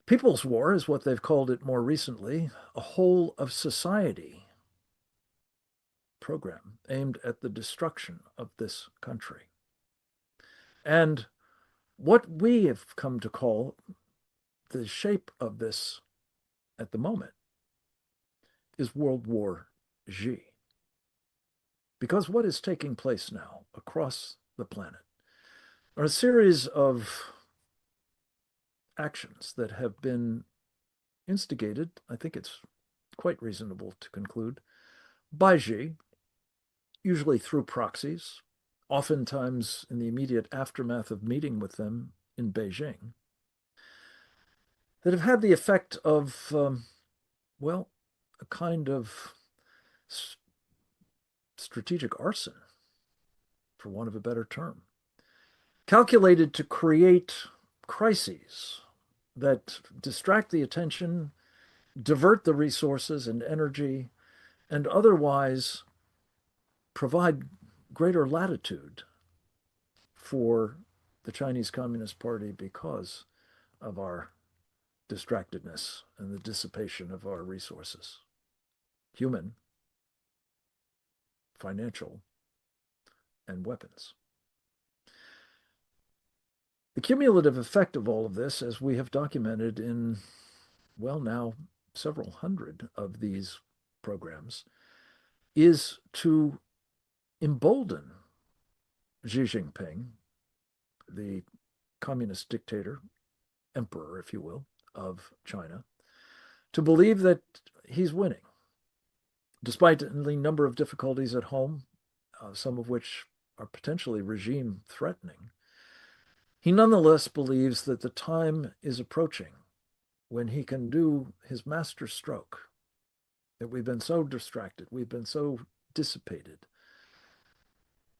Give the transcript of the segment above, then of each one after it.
People's War is what they've called it more recently, a whole of society program aimed at the destruction of this country. And what we have come to call the shape of this at the moment is World War Z. Because what is taking place now across the planet are a series of actions that have been instigated, I think it's quite reasonable to conclude, by Xi, usually through proxies, oftentimes in the immediate aftermath of meeting with them in Beijing, that have had the effect of, well, a kind of strategic arson, for want of a better term, calculated to create crises that distract the attention, divert the resources and energy, and otherwise provide greater latitude for the Chinese Communist Party because of our distractedness and the dissipation of our resources, human, financial, and weapons. The cumulative effect of all of this, as we have documented in, well, now several hundred of these programs, is to embolden Xi Jinping, the communist dictator, emperor, if you will, of China, to believe that he's winning, despite a number of difficulties at home, some of which are potentially regime threatening. He nonetheless believes that the time is approaching when he can do his master stroke, that we've been so distracted, we've been so dissipated,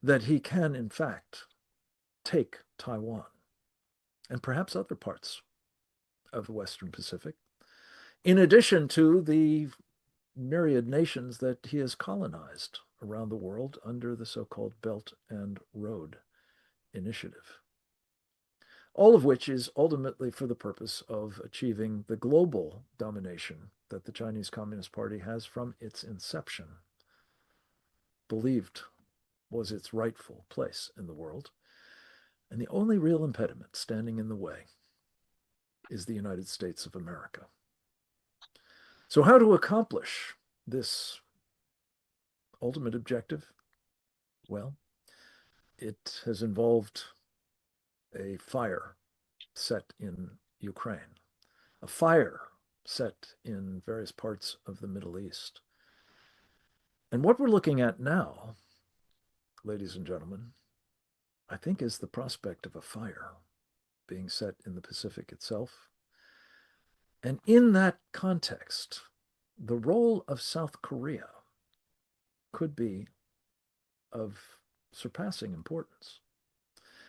that he can, in fact, take Taiwan and perhaps other parts of the Western Pacific, in addition to the myriad nations that he has colonized around the world under the so-called Belt and Road Initiative. All of which is ultimately for the purpose of achieving the global domination that the Chinese Communist Party has from its inception believed was its rightful place in the world. And the only real impediment standing in the way is the United States of America. So how to accomplish this ultimate objective? Well, it has involved a fire set in Ukraine, a fire set in various parts of the Middle East. And what we're looking at now, ladies and gentlemen, I think is the prospect of a fire being set in the Pacific itself. And in that context, the role of South Korea could be of surpassing importance,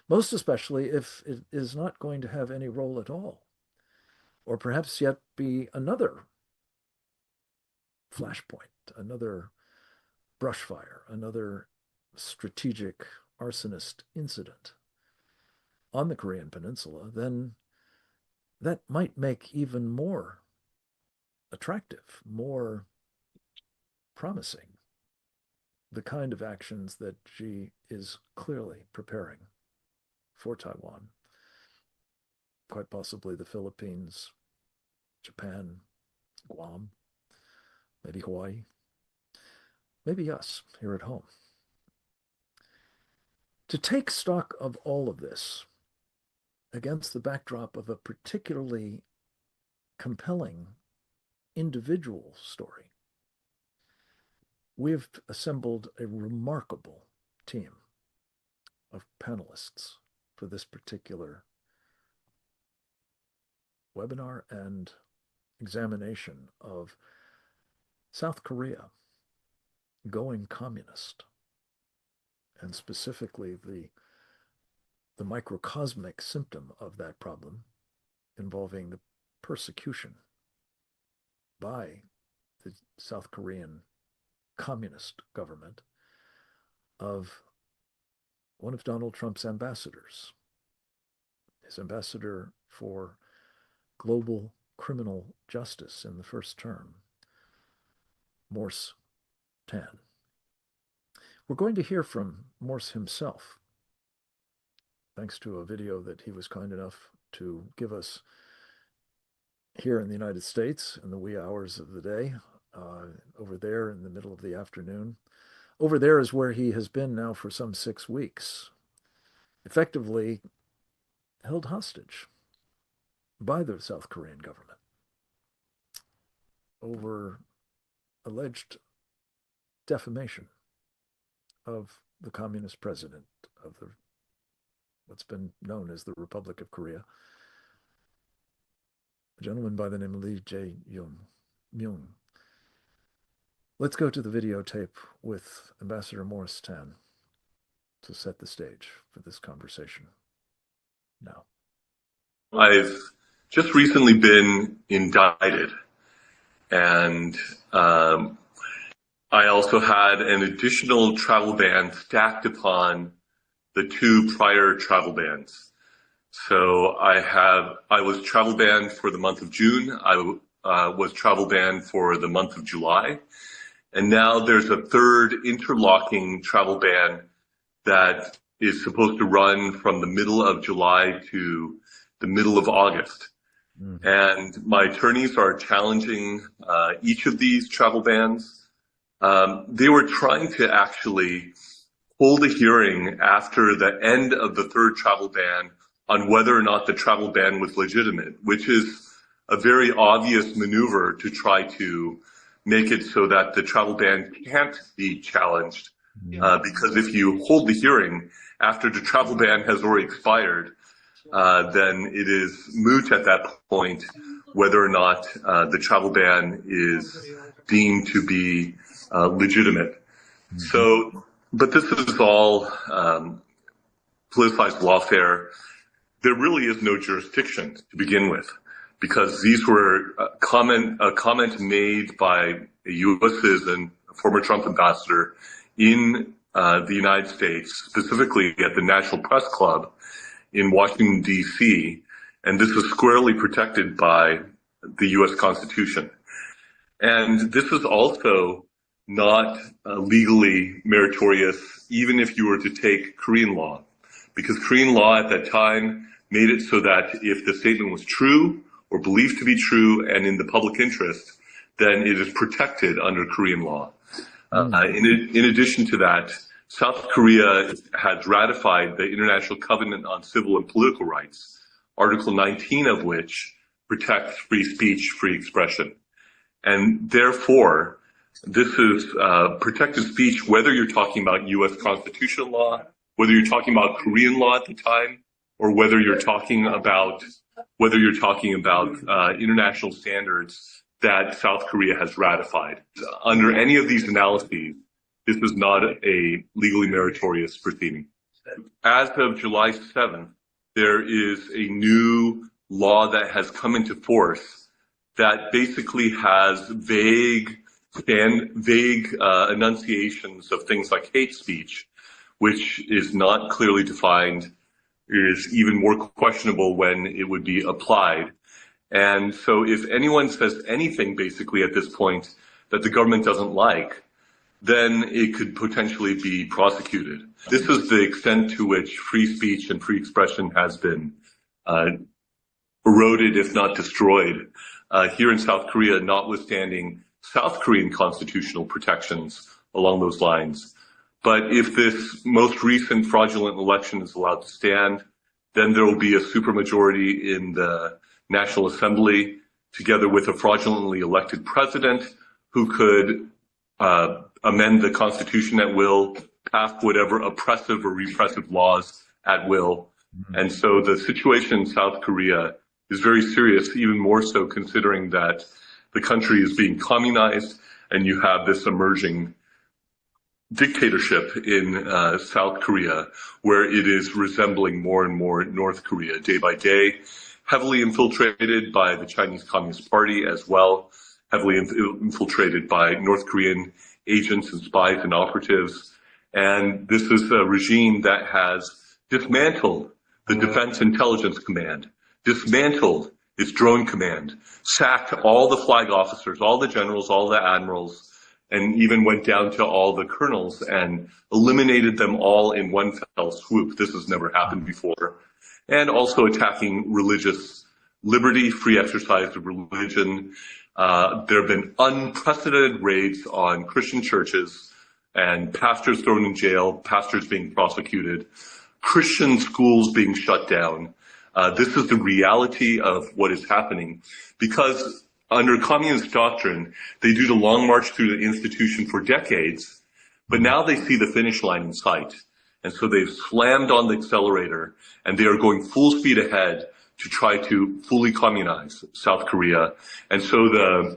most especially if it is not going to have any role at all, or perhaps yet be another flashpoint, another brushfire, another strategic arsonist incident on the Korean Peninsula, then that might make even more attractive, more promising the kind of actions that Xi is clearly preparing for Taiwan, quite possibly the Philippines, Japan, Guam, maybe Hawaii, maybe us here at home. To take stock of all of this against the backdrop of a particularly compelling individual story, we've assembled a remarkable team of panelists for this particular webinar and examination of South Korea going communist, and specifically the microcosmic symptom of that problem involving the persecution by the South Korean communist government of one of Donald Trump's ambassadors, his ambassador for global criminal justice in the first term, Morse Tan. We're going to hear from Morse himself, thanks to a video that he was kind enough to give us here in the United States in the wee hours of the day, over there in the middle of the afternoon. Over there is where he has been now for some 6 weeks, effectively held hostage by the South Korean government over alleged defamation of the communist president of what's been known as the Republic of Korea, a gentleman by the name of Lee Jae Myung. Let's go to the videotape with Ambassador Morse Tan to set the stage for this conversation now. I've just recently been indicted, and I also had an additional travel ban stacked upon the 2 prior travel bans. So I was travel banned for the month of June. I was travel banned for the month of July. And now there's a 3rd interlocking travel ban that is supposed to run from the middle of July to the middle of August. And my attorneys are challenging each of these travel bans. They were trying to actually hold a hearing after the end of the 3rd travel ban on whether or not the travel ban was legitimate, which is a very obvious maneuver to try to make it so that the travel ban can't be challenged. Because if you hold the hearing after the travel ban has already expired, then it is moot at that point whether or not the travel ban is deemed to be legitimate. So, but this is all politicized lawfare. There really is no jurisdiction to begin with, because these were a comment made by a U.S. citizen, a former Trump ambassador in the United States, specifically at the National Press Club in Washington, D.C., and this is squarely protected by the U.S. Constitution. And this is also not legally meritorious, even if you were to take Korean law, because Korean law at that time made it so that if the statement was true or believed to be true and in the public interest, then it is protected under Korean law. In addition to that, South Korea has ratified the International Covenant on Civil and Political Rights, Article 19 of which protects free speech, free expression. And therefore, this is protected speech, whether you're talking about U.S. constitutional law, whether you're talking about Korean law at the time, or whether you're talking about international standards that South Korea has ratified. Under any of these analyses, this is not a legally meritorious proceeding. As of July 7th, there is a new law that has come into force that basically has vague enunciations of things like hate speech, which is not clearly defined, is even more questionable when it would be applied. And so if anyone says anything basically at this point that the government doesn't like, then it could potentially be prosecuted. This is the extent to which free speech and free expression has been eroded, if not destroyed, here in South Korea, notwithstanding South Korean constitutional protections along those lines. But if this most recent fraudulent election is allowed to stand, then there will be a supermajority in the National Assembly, together with a fraudulently elected president who could amend the Constitution at will, pass whatever oppressive or repressive laws at will. And so the situation in South Korea is very serious, even more so considering that the country is being communized and you have this emerging dictatorship in South Korea, where it is resembling more and more North Korea day by day, heavily infiltrated by the Chinese Communist Party as well, heavily infiltrated by North Korean agents and spies and operatives. And this is a regime that has dismantled the Defense Intelligence Command, dismantled its drone command, sacked all the flag officers, all the generals, all the admirals, and even went down to all the colonels and eliminated them all in one fell swoop. This has never happened before. And also attacking religious liberty, free exercise of religion. There have been unprecedented raids on Christian churches and pastors thrown in jail, pastors being prosecuted, Christian schools being shut down. This is the reality of what is happening because under communist doctrine, they do the long march through the institution for decades, but now they see the finish line in sight. And so they've slammed on the accelerator and they are going full speed ahead to try to fully communize South Korea. And so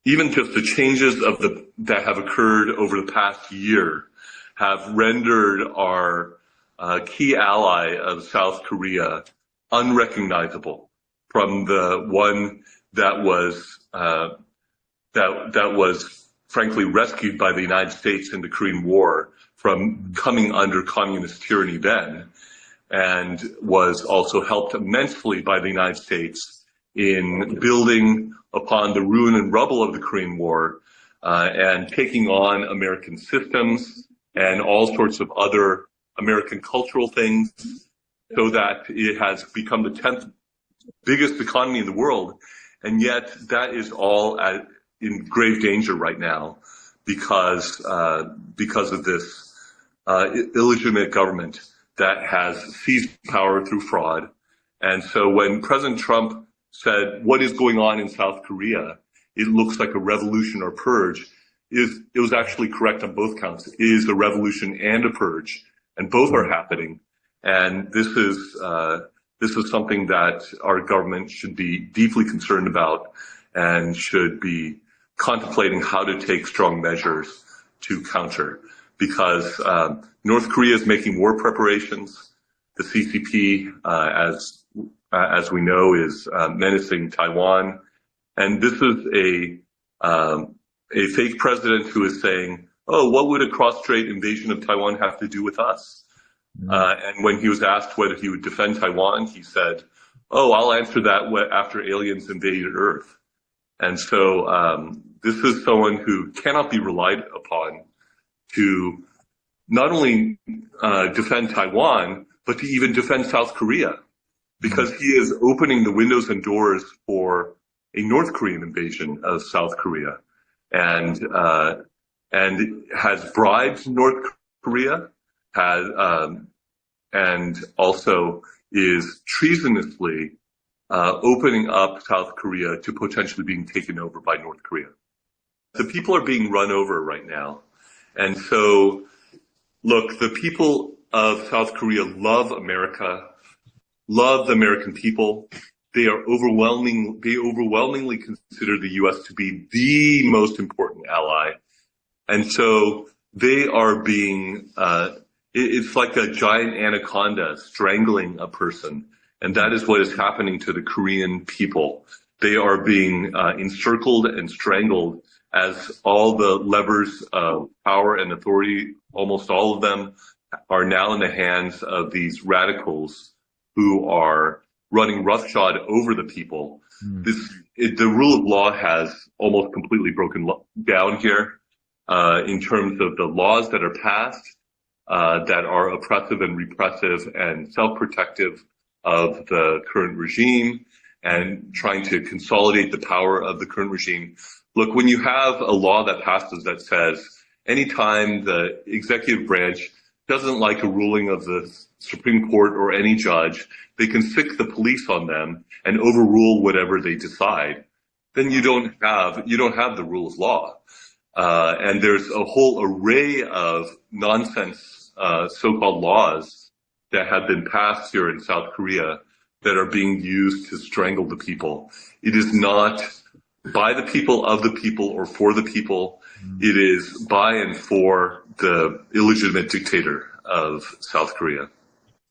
even just the changes that have occurred over the past year have rendered our key ally of South Korea unrecognizable from the one that was frankly rescued by the United States in the Korean War from coming under communist tyranny then, and was also helped immensely by the United States in building upon the ruin and rubble of the Korean War and taking on American systems and all sorts of other American cultural things, so that it has become the 10th biggest economy in the world. And yet that is all in grave danger right now because of this illegitimate government that has seized power through fraud. And so when President Trump said, what is going on in South Korea? It looks like a revolution or purge. It was actually correct on both counts. It is a revolution and a purge, and both are happening. And this is something that our government should be deeply concerned about and should be contemplating how to take strong measures to counter. Because North Korea is making war preparations. The CCP, as we know, is menacing Taiwan. And this is a fake president who is saying, oh, what would a cross-strait invasion of Taiwan have to do with us? And when he was asked whether he would defend Taiwan, he said, oh, I'll answer that after aliens invaded Earth. And so this is someone who cannot be relied upon to not only defend Taiwan, but to even defend South Korea, because he is opening the windows and doors for a North Korean invasion of South Korea, and has bribed North Korea, and also is treasonously opening up South Korea to potentially being taken over by North Korea. The people are being run over right now. And so, look, the people of South Korea love America, love the American people. They overwhelmingly consider the U.S. to be the most important ally. And so they are being, it's like a giant anaconda strangling a person. And that is what is happening to the Korean people. They are being encircled and strangled as all the levers of power and authority, almost all of them, are now in the hands of these radicals who are running roughshod over the people. The rule of law has almost completely broken down here in terms of the laws that are passed that are oppressive and repressive and self-protective of the current regime and trying to consolidate the power of the current regime. Look, when you have a law that passes that says anytime the executive branch doesn't like a ruling of the Supreme Court or any judge, they can stick the police on them and overrule whatever they decide, then you don't have the rule of law. And there's a whole array of nonsense so-called laws that have been passed here in South Korea that are being used to strangle the people. It is not by the people, of the people, or for the people. It is by and for the illegitimate dictator of South Korea.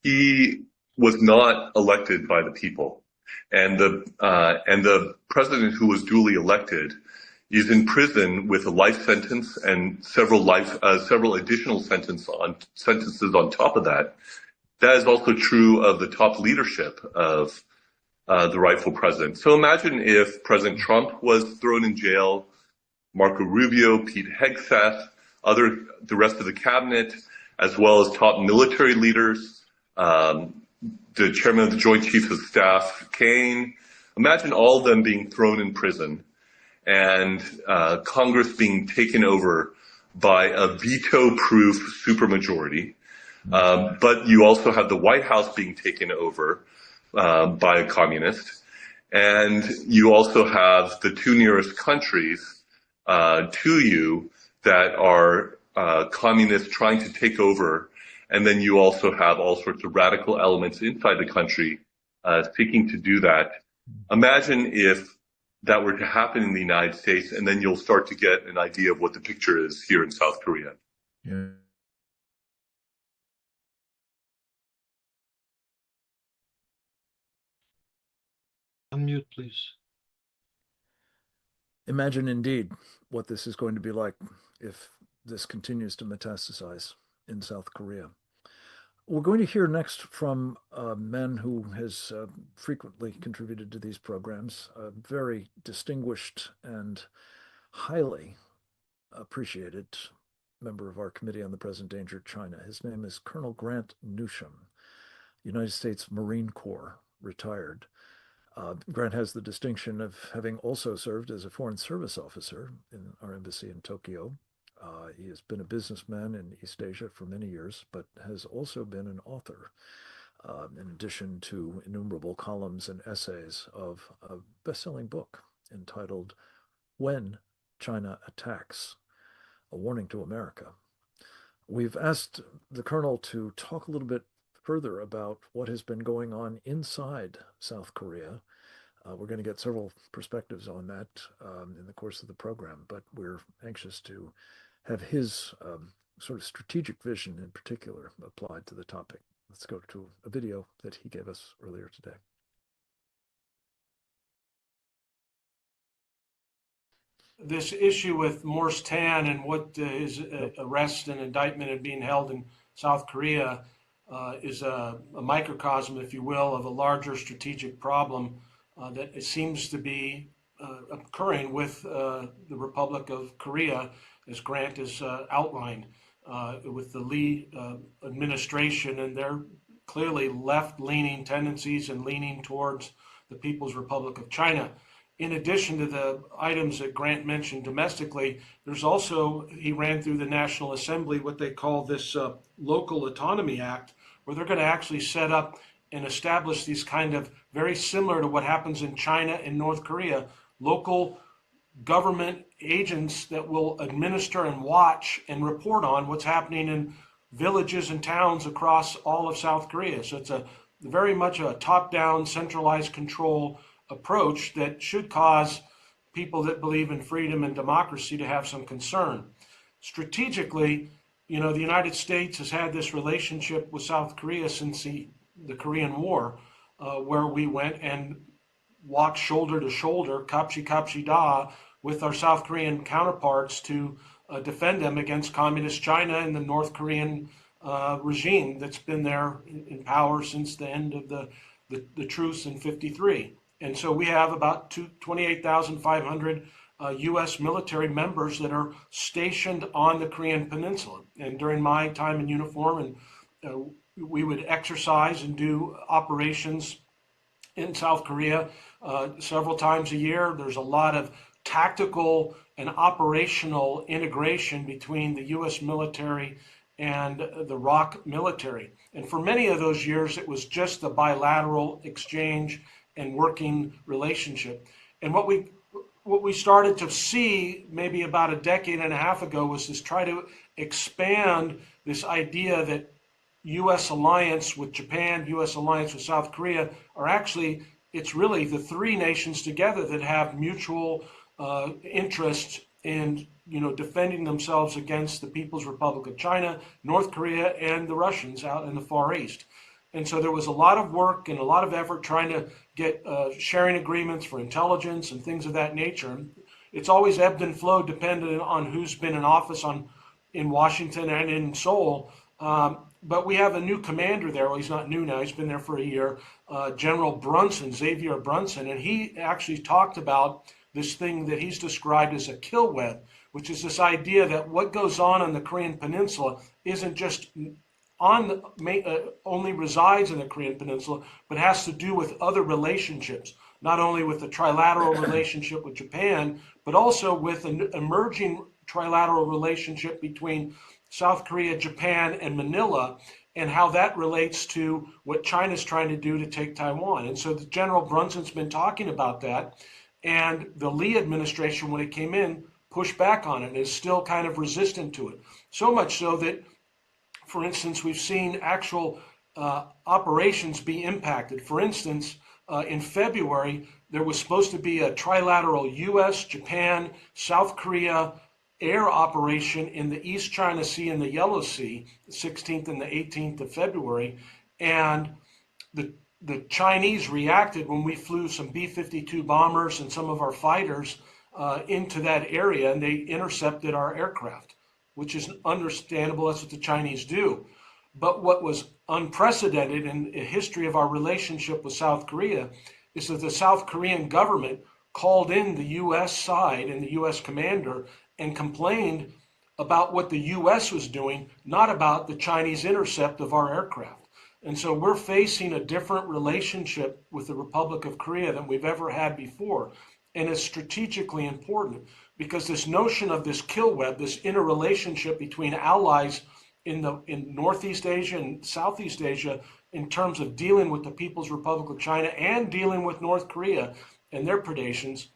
He was not elected by the people, and the president who was duly elected is in prison with a life sentence and several additional sentences on top of that. That is also true of the top leadership of the rightful president. So imagine if President Trump was thrown in jail, Marco Rubio, Pete Hegseth, the rest of the cabinet, as well as top military leaders, the chairman of the Joint Chiefs of Staff, Kane. Imagine all of them being thrown in prison and Congress being taken over by a veto-proof supermajority. But you also have the White House being taken over by a communist. And you also have the two nearest countries to you that are communists trying to take over. And then you also have all sorts of radical elements inside the country seeking to do that. Imagine if that were to happen in the United States, and then you'll start to get an idea of what the picture is here in South Korea. Yeah. Unmute, please. Imagine indeed what this is going to be like if this continues to metastasize in South Korea. We're going to hear next from a man who has frequently contributed to these programs, a very distinguished and highly appreciated member of our Committee on the Present Danger of China. His name is Colonel Grant Newsham, United States Marine Corps, retired. Grant has the distinction of having also served as a Foreign Service officer in our embassy in Tokyo. He has been a businessman in East Asia for many years, but has also been an author, in addition to innumerable columns and essays of a best-selling book entitled When China Attacks, A Warning to America. We've asked the Colonel to talk a little bit further about what has been going on inside South Korea. We're going to get several perspectives on that in the course of the program, but we're anxious to have his sort of strategic vision in particular applied to the topic. Let's go to a video that he gave us earlier today. This issue with Morse Tan and what his arrest and indictment and being held in South Korea is a microcosm, if you will, of a larger strategic problem that it seems to be occurring with the Republic of Korea, as Grant has outlined, with the Lee administration and their clearly left-leaning tendencies and leaning towards the People's Republic of China. In addition to the items that Grant mentioned domestically, there's also, he ran through the National Assembly, what they call this Local Autonomy Act, where they're going to actually set up and establish these kind of, very similar to what happens in China and North Korea, local government agents that will administer and watch and report on what's happening in villages and towns across all of South Korea. So it's a very much a top-down, centralized control approach that should cause people that believe in freedom and democracy to have some concern. Strategically, you know, the United States has had this relationship with South Korea since the Korean War, where we went and walked shoulder to shoulder, kapshi da, with our South Korean counterparts to defend them against communist China and the North Korean regime that's been there in power since the end of the truce in '53. And so we have about 28,500 U.S. military members that are stationed on the Korean Peninsula. And during my time in uniform, and we would exercise and do operations in South Korea several times a year. There's a lot of tactical and operational integration between the U.S. military and the ROC military. And for many of those years, it was just a bilateral exchange and working relationship. And what we started to see maybe about a decade and a half ago was this try to expand this idea that U.S. alliance with Japan, U.S. alliance with South Korea are actually, it's really the three nations together that have mutual interest in, you know, defending themselves against the People's Republic of China, North Korea, and the Russians out in the Far East. And so there was a lot of work and a lot of effort trying to get sharing agreements for intelligence and things of that nature. It's always ebbed and flowed depending on who's been in office in Washington and in Seoul. But we have a new commander there. Well, he's not new now. He's been there for a year. General Brunson, Xavier Brunson, and he actually talked about this thing that he's described as a kill web, which is this idea that what goes on the Korean Peninsula isn't just only resides in the Korean Peninsula, but has to do with other relationships, not only with the trilateral relationship with Japan, but also with an emerging trilateral relationship between South Korea, Japan, and Manila, and how that relates to what China's trying to do to take Taiwan. And so the General Brunson's been talking about that, and the Lee administration, when it came in, pushed back on it and is still kind of resistant to it. So much so that, for instance, we've seen actual operations be impacted. For instance, in February, there was supposed to be a trilateral U.S., Japan, South Korea air operation in the East China Sea and the Yellow Sea, the 16th and the 18th of February. And the Chinese reacted when we flew some B-52 bombers and some of our fighters into that area, and they intercepted our aircraft, which is understandable. That's what the Chinese do. But what was unprecedented in the history of our relationship with South Korea is that the South Korean government called in the U.S. side and the U.S. commander and complained about what the U.S. was doing, not about the Chinese intercept of our aircraft. And so we're facing a different relationship with the Republic of Korea than we've ever had before. And it's strategically important because this notion of this kill web, this interrelationship between allies in Northeast Asia and Southeast Asia in terms of dealing with the People's Republic of China and dealing with North Korea and their predations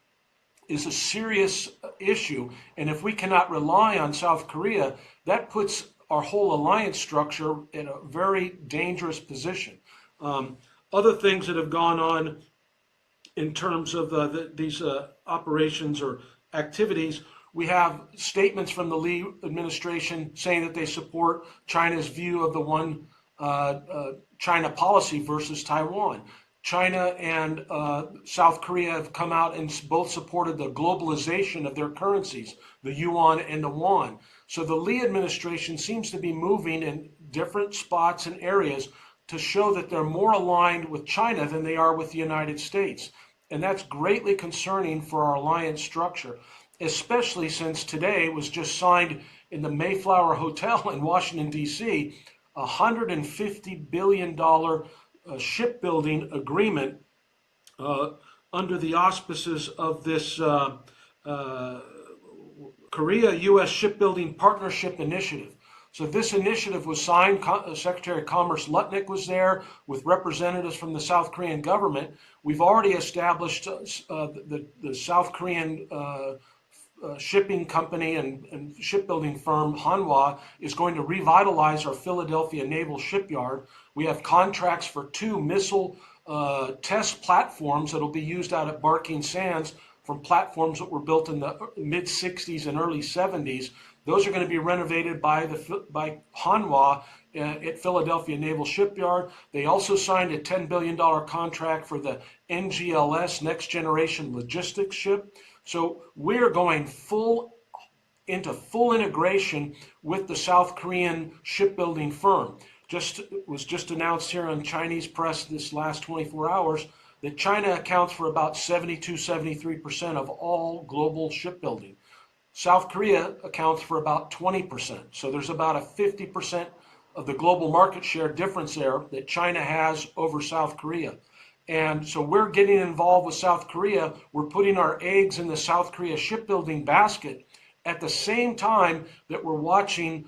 is a serious issue. And if we cannot rely on South Korea, that puts our whole alliance structure in a very dangerous position. Other things that have gone on in terms of these operations or activities, we have statements from the Lee administration saying that they support China's view of the one China policy versus Taiwan. China and South Korea have come out and both supported the globalization of their currencies, the yuan and the won. So the Lee administration seems to be moving in different spots and areas to show that they're more aligned with China than they are with the United States. And that's greatly concerning for our alliance structure, especially since today was just signed in the Mayflower Hotel in Washington, D.C., a $150 billion shipbuilding agreement under the auspices of this Korea-U.S. Shipbuilding Partnership Initiative. So this initiative was signed, Secretary of Commerce Lutnick was there with representatives from the South Korean government. We've already established the South Korean shipping company and shipbuilding firm Hanwha is going to revitalize our Philadelphia Naval Shipyard. We have contracts for 2 missile test platforms that will be used out at Barking Sands from platforms that were built in the mid-60s and early 70s. Those are going to be renovated by Hanwha at Philadelphia Naval Shipyard. They also signed a $10 billion contract for the NGLS, Next Generation Logistics Ship. So we're going into full integration with the South Korean shipbuilding firm. Was just announced here on Chinese press this last 24 hours that China accounts for about 73% of all global shipbuilding. South Korea accounts for about 20%. So there's about a 50% of the global market share difference there that China has over South Korea. And so we're getting involved with South Korea. We're putting our eggs in the South Korea shipbuilding basket at the same time that we're watching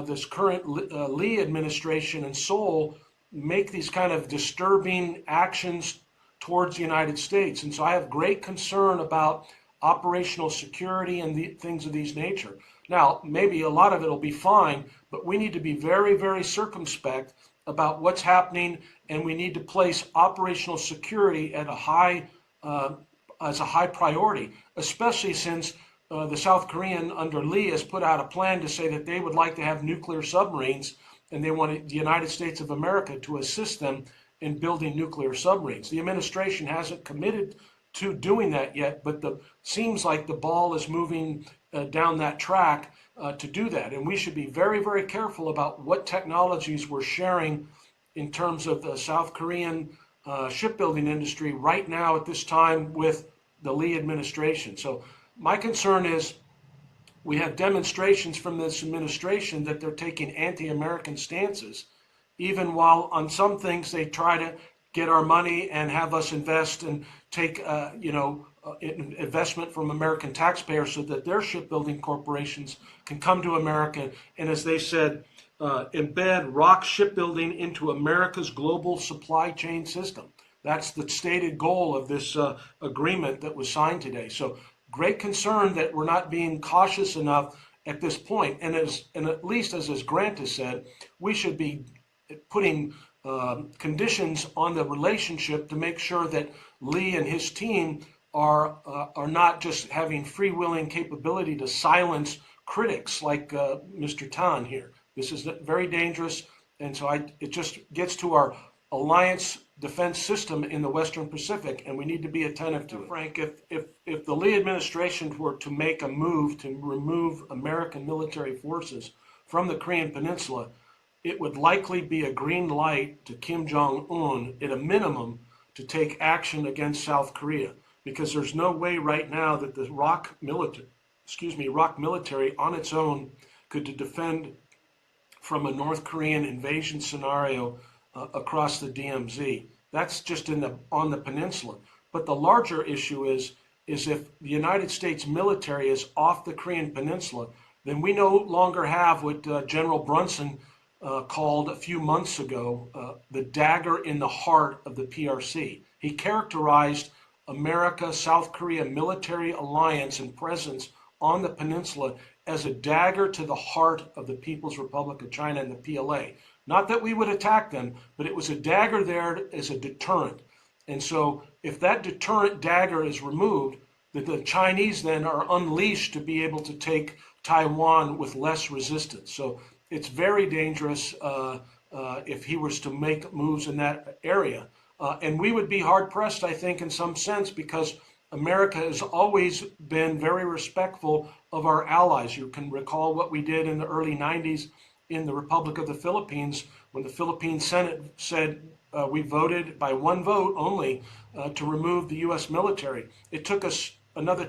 this current Lee administration in Seoul make these kind of disturbing actions towards the United States. And so I have great concern about operational security and things of these nature. Now, maybe a lot of it will be fine, but we need to be very, very circumspect about what's happening, and we need to place operational security at as a high priority, especially since the South Korean under Lee has put out a plan to say that they would like to have nuclear submarines, and they want the United States of America to assist them in building nuclear submarines. The administration hasn't committed to doing that yet, but seems like the ball is moving down that track. to do that. And we should be very, very careful about what technologies we're sharing in terms of the South Korean shipbuilding industry right now at this time with the Lee administration. So my concern is we have demonstrations from this administration that they're taking anti-American stances, even while on some things they try to get our money and have us invest and take, investment from American taxpayers so that their shipbuilding corporations can come to America and, as they said, embed rock shipbuilding into America's global supply chain system. That's the stated goal of this agreement that was signed today. So great concern that we're not being cautious enough at this point. And at least as Grant has said, we should be putting conditions on the relationship to make sure that Lee and his team are not just having freewheeling capability to silence critics like Mr. Tan here. This is very dangerous, and so it just gets to our alliance defense system in the Western Pacific, and we need to be attentive to it. Frank, if the Lee administration were to make a move to remove American military forces from the Korean Peninsula, it would likely be a green light to Kim Jong-un, at a minimum, to take action against South Korea, because there's no way right now that the ROK military on its own could defend from a North Korean invasion scenario across the DMZ. That's just on the peninsula. But the larger issue is if the United States military is off the Korean Peninsula, then we no longer have what General Brunson called a few months ago the dagger in the heart of the PRC. He characterized America-South Korea military alliance and presence on the peninsula as a dagger to the heart of the People's Republic of China and the PLA. Not that we would attack them, but it was a dagger there as a deterrent. And so if that deterrent dagger is removed, that the Chinese then are unleashed to be able to take Taiwan with less resistance. So it's very dangerous if he was to make moves in that area. And we would be hard-pressed, I think, in some sense, because America has always been very respectful of our allies. You can recall what we did in the early 90s in the Republic of the Philippines, when the Philippine Senate said we voted by one vote only to remove the U.S. military. It took us another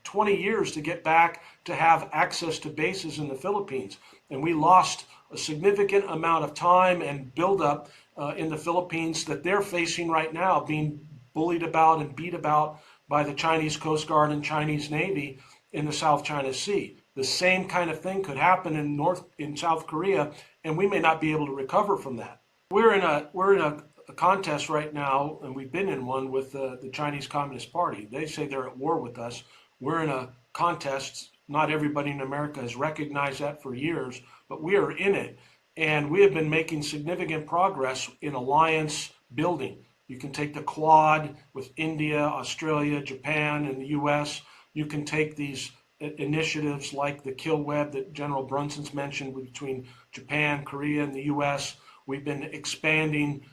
20 years to get back to have access to bases in the Philippines. And we lost a significant amount of time and buildup in the Philippines that they're facing right now, being bullied about and beat about by the Chinese Coast Guard and Chinese Navy in the South China Sea. The same kind of thing could happen in South Korea, and we may not be able to recover from that. We're in a contest right now, and we've been in one with the Chinese Communist Party. They say they're at war with us. We're in a contest. Not everybody in America has recognized that for years, but we are in it, and we have been making significant progress in alliance building. You can take the Quad with India, Australia, Japan, and the U.S. You can take these initiatives like the Kill Web that General Brunson's mentioned between Japan, Korea, and the U.S. We've been expanding,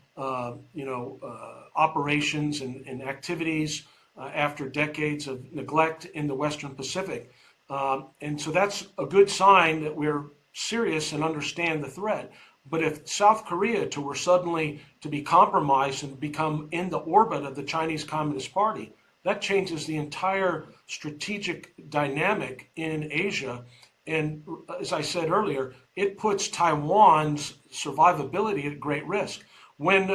operations and activities after decades of neglect in the Western Pacific. And so that's a good sign that we're serious and understand the threat. But if South Korea were suddenly to be compromised and become in the orbit of the Chinese Communist Party, that changes the entire strategic dynamic in Asia. And as I said earlier, it puts Taiwan's survivability at great risk. When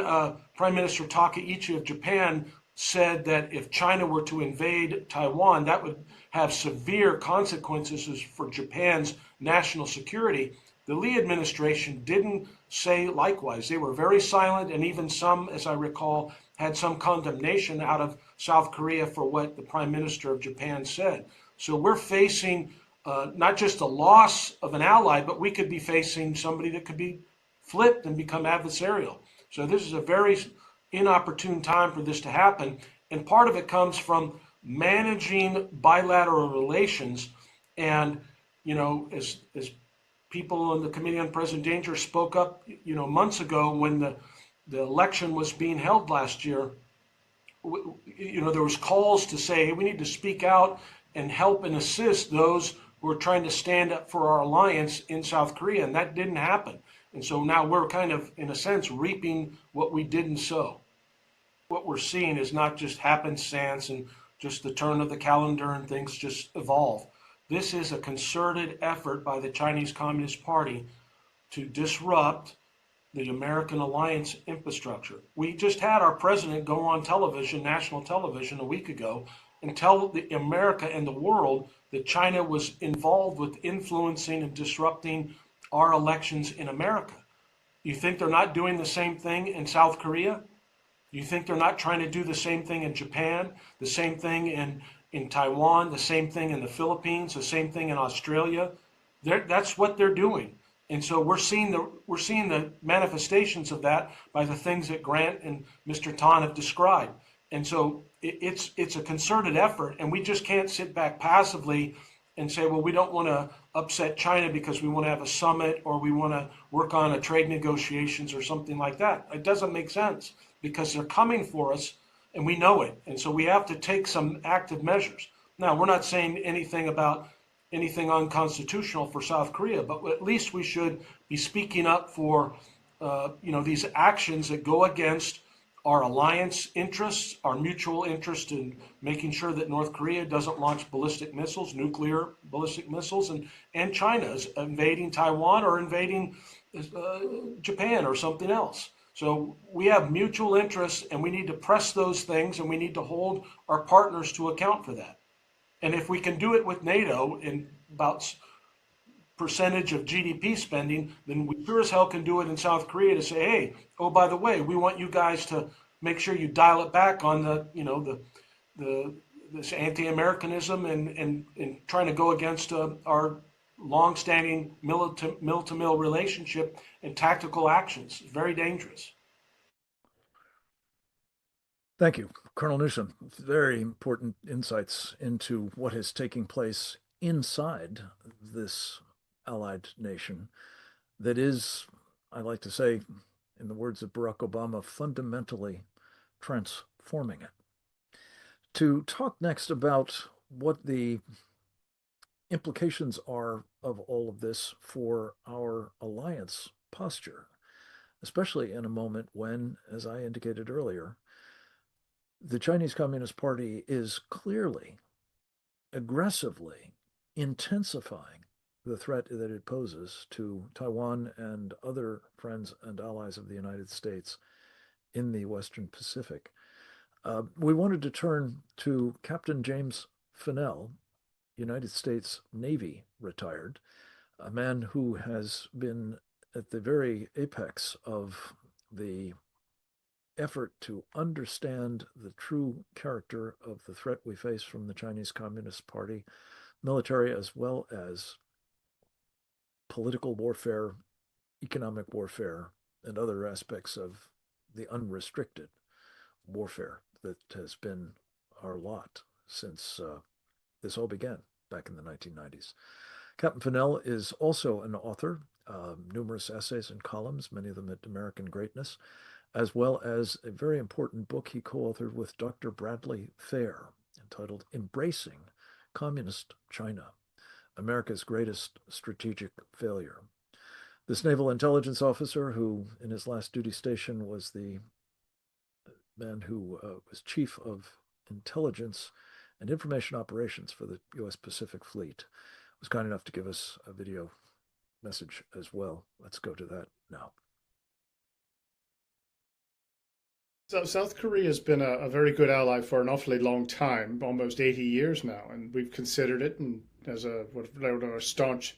Prime Minister Takaichi of Japan said that if China were to invade Taiwan, that would have severe consequences for Japan's national security, the Lee administration didn't say likewise. They were very silent, and even some, as I recall, had some condemnation out of South Korea for what the Prime Minister of Japan said. So we're facing not just a loss of an ally, but we could be facing somebody that could be flipped and become adversarial. So this is a very inopportune time for this to happen, and part of it comes from managing bilateral relations. And as people in the Committee on Present Danger spoke up, months ago when the election was being held last year, there was calls to say, hey, we need to speak out and help and assist those who who are trying to stand up for our alliance in South Korea, and that didn't happen. And so now we're kind of, in a sense, reaping what we didn't sow. What we're seeing is not just happenstance and just the turn of the calendar and things just evolve. This is a concerted effort by the Chinese Communist Party to disrupt the American alliance infrastructure. We just had our president go on television, national television, a week ago and tell America and the world that China was involved with influencing and disrupting our elections in America. You think they're not doing the same thing in South Korea? You think they're not trying to do the same thing in Japan, the same thing in Taiwan, the same thing in the Philippines, the same thing in Australia? That's what they're doing. And so we're seeing the manifestations of that by the things that Grant and Mr. Tan have described. And so it's a concerted effort, and we just can't sit back passively and say, well, we don't want to upset China because we want to have a summit or we want to work on a trade negotiations or something like that. It doesn't make sense because they're coming for us and we know it. And so we have to take some active measures. Now, we're not saying anything about anything unconstitutional for South Korea, but at least we should be speaking up for these actions that go against our alliance interests, our mutual interest in making sure that North Korea doesn't launch ballistic missiles, nuclear ballistic missiles, and China is invading Taiwan or invading Japan or something else. So we have mutual interests, and we need to press those things, and we need to hold our partners to account for that. And if we can do it with NATO in about percentage of GDP spending, then we sure as hell can do it in South Korea to say, hey, oh, by the way, we want you guys to make sure you dial it back on this anti-Americanism and trying to go against our long-standing mill-to-mill relationship and tactical actions. It's very dangerous. Thank you, Colonel Newsom. Very important insights into what is taking place inside this allied nation that is, I like to say, in the words of Barack Obama, fundamentally transforming it. To talk next about what the implications are of all of this for our alliance posture, especially in a moment when, as I indicated earlier, the Chinese Communist Party is clearly, aggressively intensifying the threat that it poses to Taiwan and other friends and allies of the United States in the Western Pacific. We wanted to turn to Captain James Fennell, United States Navy retired, a man who has been at the very apex of the effort to understand the true character of the threat we face from the Chinese Communist Party, military as well as political warfare, economic warfare, and other aspects of the unrestricted warfare that has been our lot since this all began back in the 1990s. Captain Fennell is also an author, numerous essays and columns, many of them at American Greatness, as well as a very important book he co-authored with Dr. Bradley Fair, entitled Embracing Communist China, America's Greatest Strategic Failure. This naval intelligence officer, who in his last duty station was the man who was chief of intelligence and information operations for the U.S. Pacific Fleet, was kind enough to give us a video message as well. Let's go to that now. So South Korea has been a very good ally for an awfully long time, almost 80 years now, and we've considered it as one of our staunch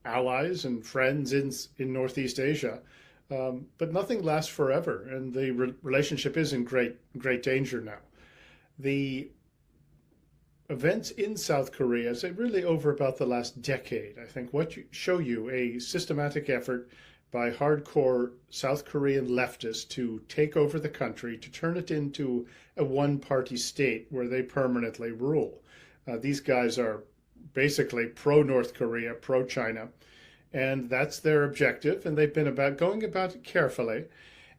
allies and friends in Northeast Asia. But nothing lasts forever, and the relationship is in great danger now. The events in South Korea, say really over about the last decade, I think, show you a systematic effort by hardcore South Korean leftists to take over the country, to turn it into a one-party state where they permanently rule. These guys are basically pro-North Korea, pro-China, and that's their objective, and they've been going about it carefully,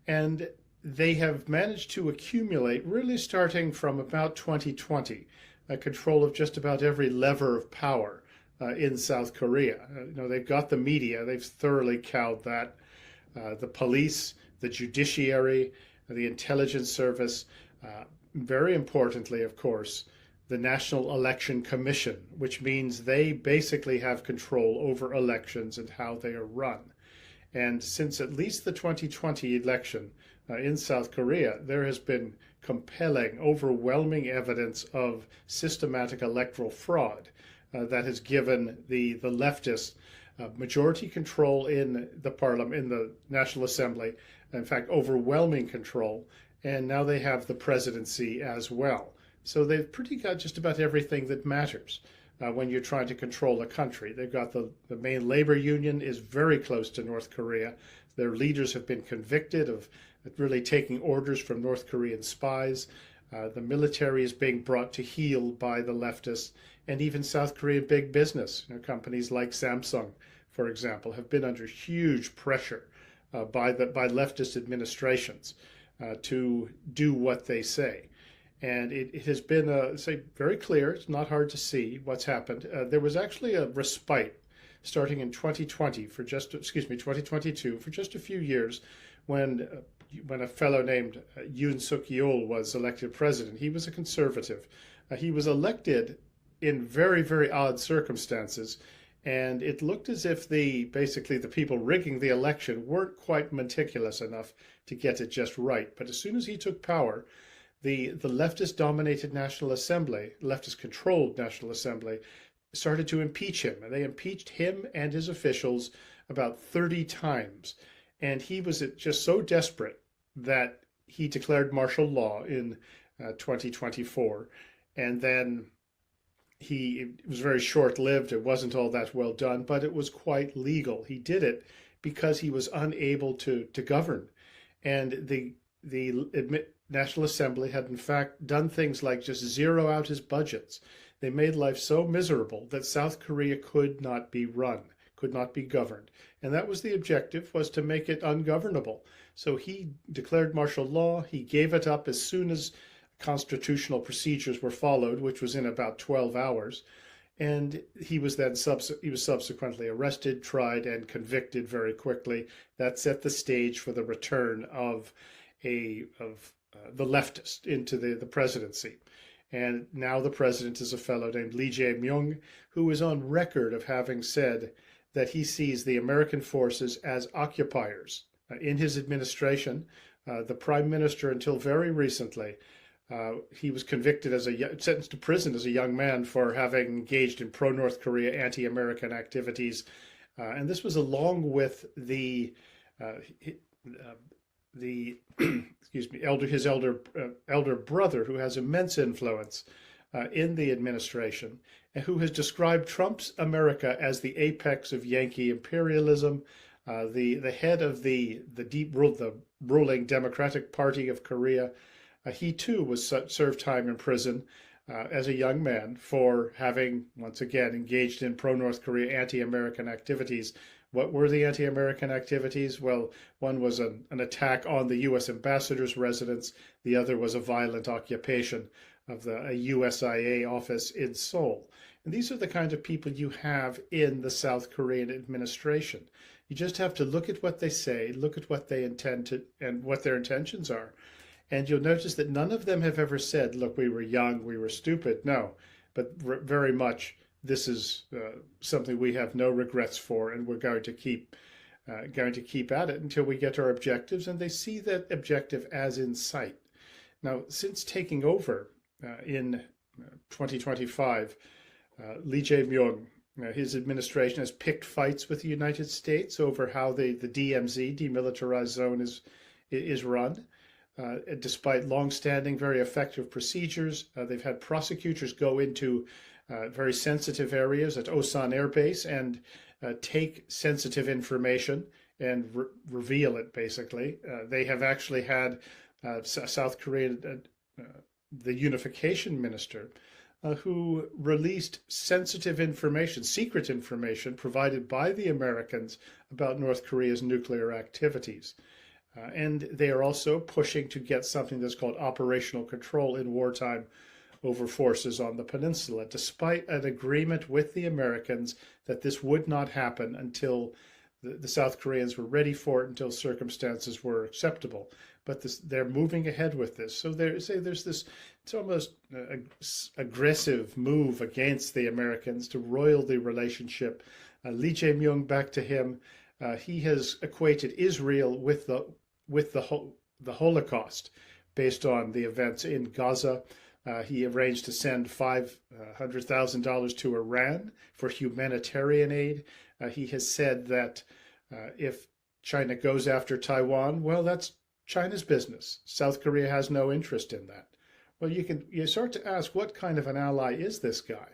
and they have managed to accumulate, really starting from about 2020, a control of just about every lever of power in South Korea. They've got the media, they've thoroughly cowed that. The police, the judiciary, the intelligence service, very importantly, of course, the National Election Commission, which means they basically have control over elections and how they are run. And since at least the 2020 election in South Korea, there has been compelling, overwhelming evidence of systematic electoral fraud that has given the leftists majority control in the parliament, in the National Assembly, in fact, overwhelming control. And now they have the presidency as well. So they've pretty got just about everything that matters when you're trying to control a country. They've got the main labor union is very close to North Korea. Their leaders have been convicted of really taking orders from North Korean spies. The military is being brought to heel by the leftists, and even South Korean big business. Companies like Samsung, for example, have been under huge pressure by leftist administrations to do what they say. And it has been, very clear. It's not hard to see what's happened. There was actually a respite starting in 2022 for just a few years when a fellow named Yoon Suk-yeol was elected president. He was a conservative. He was elected in very, very odd circumstances. And it looked as if basically the people rigging the election weren't quite meticulous enough to get it just right. But as soon as he took power, the leftist-dominated National Assembly, leftist-controlled National Assembly, started to impeach him. And they impeached him and his officials about 30 times. And he was just so desperate that he declared martial law in 2024. And then it was very short-lived. It wasn't all that well done, but it was quite legal. He did it because he was unable to govern. And the National Assembly had in fact done things like just zero out his budgets. They made life so miserable that South Korea could not be run, could not be governed. And that was the objective, was to make it ungovernable. So he declared martial law. He gave it up as soon as constitutional procedures were followed, which was in about 12 hours. And he was then subsequently arrested, tried, and convicted very quickly. That set the stage for the return of the leftist into the presidency. And now the president is a fellow named Lee Jae Myung, who is on record of having said that he sees the American forces as occupiers. In his administration, the prime minister, until very recently, he was convicted sentenced to prison as a young man for having engaged in pro-North Korea anti-American activities. And this was along with his elder brother, who has immense influence in the administration, and who has described Trump's America as the apex of Yankee imperialism, the head of the ruling Democratic Party of Korea. He too was served time in prison as a young man for having once again engaged in pro-North Korea anti-American activities. What were the anti-American activities? Well, one was an attack on the U.S. ambassador's residence. The other was a violent occupation of a USIA office in Seoul. And these are the kind of people you have in the South Korean administration. You just have to look at what they say, look at what they intend to, and what their intentions are. And you'll notice that none of them have ever said, look, we were young, we were stupid. No, but very much this is something we have no regrets for, and we're going to keep at it until we get our objectives, and they see that objective as in sight. Now, since taking over in 2025, Lee Jae Myung, his administration has picked fights with the United States over how the DMZ, demilitarized zone, is run. Despite long-standing, very effective procedures, they've had prosecutors go into very sensitive areas at Osan Air Base and take sensitive information and reveal it, basically. They have actually had South Korean, the unification minister, who released sensitive information, secret information provided by the Americans about North Korea's nuclear activities. And they are also pushing to get something that's called operational control in wartime over forces on the peninsula, despite an agreement with the Americans that this would not happen until the South Koreans were ready for it, until circumstances were acceptable. But they're moving ahead with this. So there's this, it's almost aggressive move against the Americans to roil the relationship. Lee Jae Myung, back to him, he has equated Israel with the Holocaust based on the events in Gaza. He arranged to send $500,000 to Iran for humanitarian aid. He has said that if China goes after Taiwan, well, that's China's business. South Korea has no interest in that. Well, you start to ask, what kind of an ally is this guy?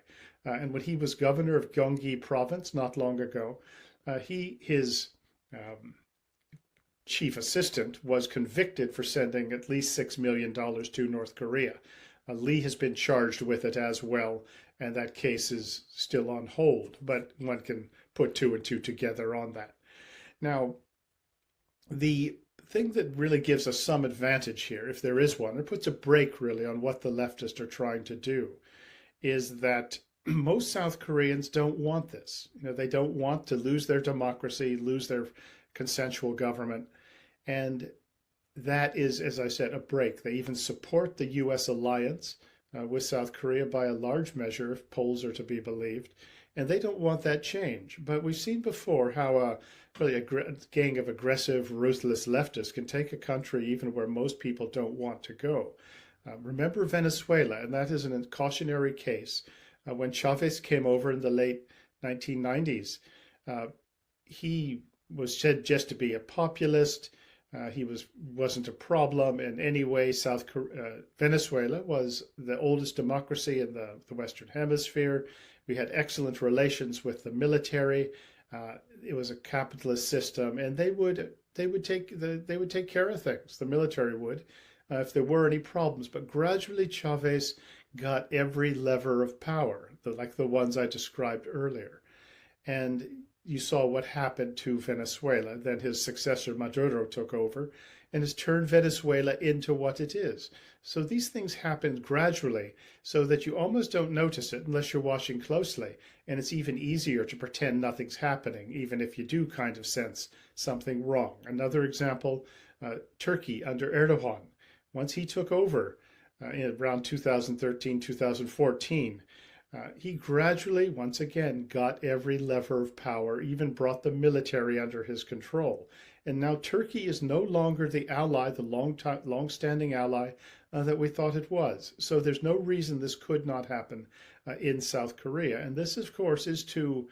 And when he was governor of Gyeonggi province not long ago, his chief assistant was convicted for sending at least $6 million to North Korea. Lee has been charged with it as well, and that case is still on hold, but one can put two and two together on that. Now, the thing that really gives us some advantage here, if there is one, or puts a brake really on what the leftists are trying to do, is that most South Koreans don't want this. They don't want to lose their democracy, lose their consensual government, and that is, as I said, a break. They even support the U.S. alliance with South Korea by a large measure, if polls are to be believed, and they don't want that change. But we've seen before how really a gang of aggressive, ruthless leftists can take a country even where most people don't want to go. Remember Venezuela, and that is a cautionary case. When Chavez came over in the late 1990s, he was said just to be a populist. He wasn't a problem in any way. Venezuela was the oldest democracy in the Western Hemisphere. We had excellent relations with the military. It was a capitalist system, and they would take care of things. The military would, if there were any problems. But gradually, Chavez got every lever of power, like the ones I described earlier, and you saw what happened to Venezuela. Then his successor, Maduro, took over and has turned Venezuela into what it is. So these things happen gradually so that you almost don't notice it unless you're watching closely. And it's even easier to pretend nothing's happening, even if you do kind of sense something wrong. Another example, Turkey under Erdogan. Once he took over in around 2013, 2014, he gradually, once again, got every lever of power, even brought the military under his control. And now Turkey is no longer the ally, the long-standing ally that we thought it was. So there's no reason this could not happen in South Korea. And this, of course, is to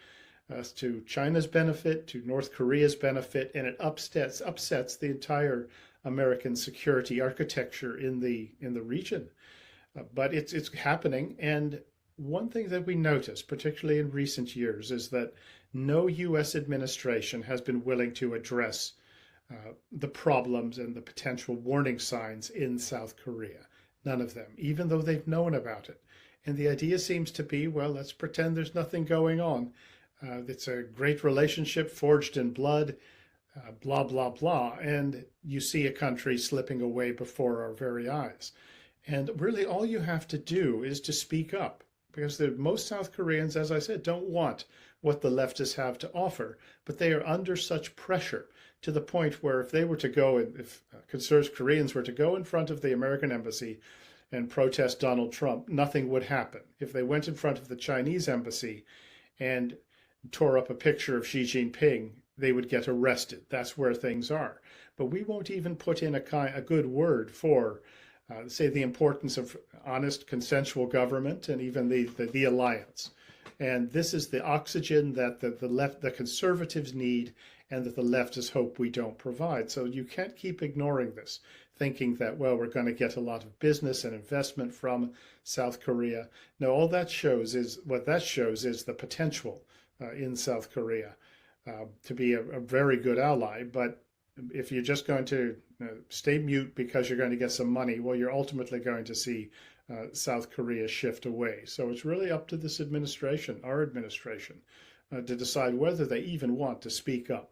China's benefit, to North Korea's benefit, and it upsets the entire American security architecture in the region. But it's happening. And one thing that we notice, particularly in recent years, is that no U.S. administration has been willing to address the problems and the potential warning signs in South Korea. None of them, even though they've known about it. And the idea seems to be, well, let's pretend there's nothing going on. It's a great relationship forged in blood, blah, blah, blah. And you see a country slipping away before our very eyes. And really all you have to do is to speak up. Because most South Koreans, as I said, don't want what the leftists have to offer, but they are under such pressure to the point where if they were to go, if conservative Koreans were to go in front of the American embassy and protest Donald Trump, nothing would happen. If they went in front of the Chinese embassy and tore up a picture of Xi Jinping, they would get arrested. That's where things are. But we won't even put in a good word for say the importance of honest consensual government and even the alliance. And this is the oxygen that the conservatives need and that the leftists hope we don't provide. So you can't keep ignoring this, thinking that, well, we're going to get a lot of business and investment from South Korea. No, all that shows is the potential in South Korea to be a very good ally. But if you're just going to stay mute because you're going to get some money, well, you're ultimately going to see South Korea shift away. So it's really up to this administration, our administration, to decide whether they even want to speak up.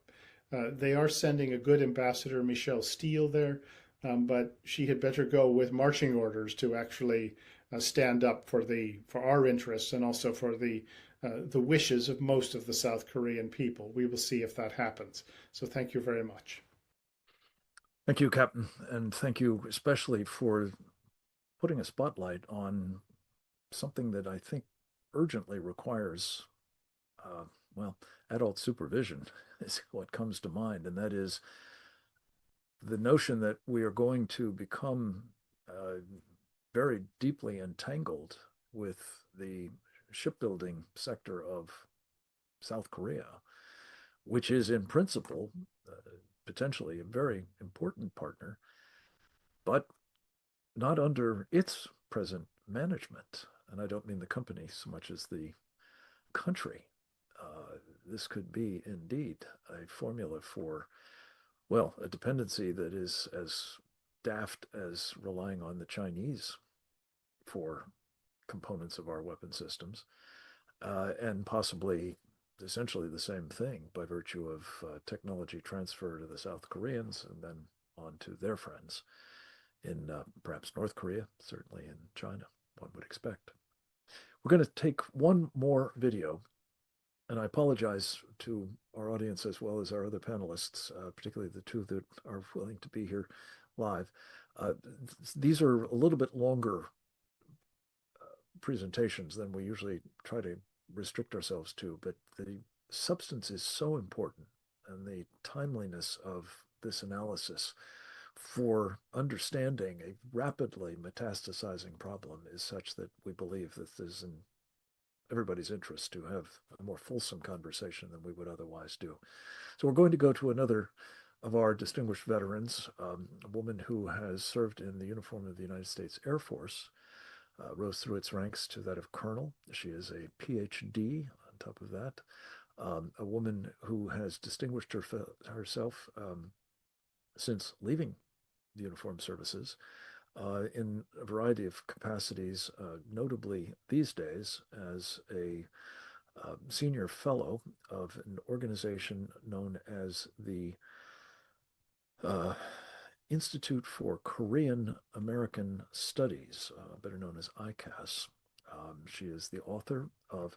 They are sending a good ambassador, Michelle Steele, there, but she had better go with marching orders to actually stand up for our interests and also for the wishes of most of the South Korean people. We will see if that happens. So thank you very much. Thank you, Captain, and thank you especially for putting a spotlight on something that I think urgently requires, adult supervision is what comes to mind, and that is the notion that we are going to become very deeply entangled with the shipbuilding sector of South Korea, which is in principle potentially a very important partner, but not under its present management. And I don't mean the company so much as the country. This could be indeed a formula for, a dependency that is as daft as relying on the Chinese for components of our weapon systems, and possibly essentially the same thing by virtue of technology transfer to the South Koreans and then on to their friends in perhaps North Korea, certainly in China, one would expect. We're going to take one more video, and I apologize to our audience as well as our other panelists, particularly the two that are willing to be here live. These are a little bit longer presentations than we usually try to restrict ourselves to, but the substance is so important, and the timeliness of this analysis for understanding a rapidly metastasizing problem is such that we believe that there's in everybody's interest to have a more fulsome conversation than we would otherwise do. So we're going to go to another of our distinguished veterans, a woman who has served in the uniform of the United States Air Force, rose through its ranks to that of colonel. She is a PhD on top of that, a woman who has distinguished herself since leaving the uniformed services in a variety of capacities, notably these days as a senior fellow of an organization known as the Institute for Korean American Studies, better known as ICAS. She is the author of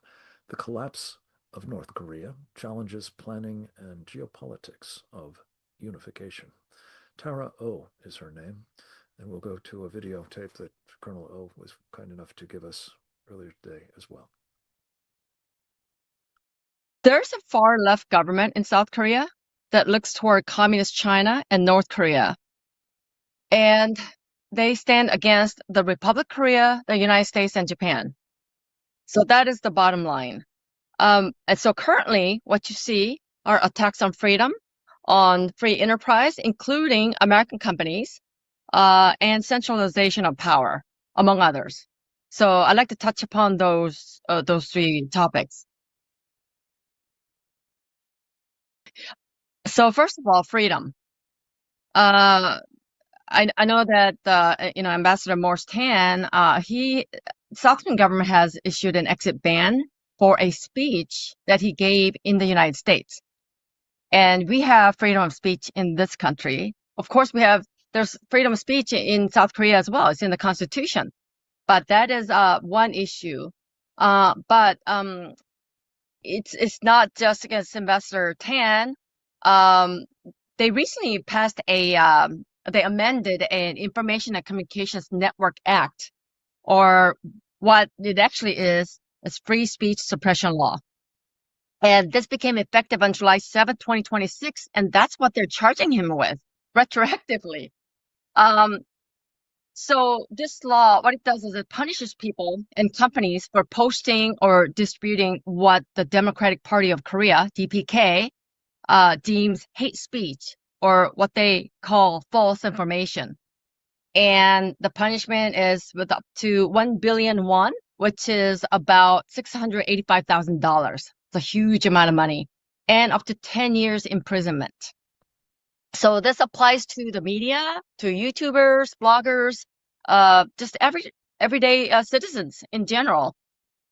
The Collapse of North Korea, Challenges, Planning, and Geopolitics of Unification. Tara Oh is her name, and we'll go to a videotape that Colonel Oh was kind enough to give us earlier today as well. There's a far left government in South Korea that looks toward communist China and North Korea. And they stand against the Republic of Korea, the United States, and Japan. So that is the bottom line. And so currently what you see are attacks on freedom, on free enterprise, including American companies, and centralization of power, among others. So I'd like to touch upon those three topics. So first of all, freedom. I know that Ambassador Morse Tan, South Korean government has issued an exit ban for a speech that he gave in the United States. And we have freedom of speech in this country. Of course, there's freedom of speech in South Korea as well. It's in the Constitution. But that is one issue. But it's not just against Ambassador Tan. They recently passed they amended an Information and Communications Network Act, or what it actually is free speech suppression law. And this became effective on July 7, 2026, and that's what they're charging him with, retroactively. So this law, what it does is it punishes people and companies for posting or disputing what the Democratic Party of Korea, DPK, deems hate speech, or what they call false information. And the punishment is with up to 1 billion won, which is about $685,000. It's a huge amount of money, and up to 10 years imprisonment. So this applies to the media, to YouTubers, bloggers, just everyday citizens in general,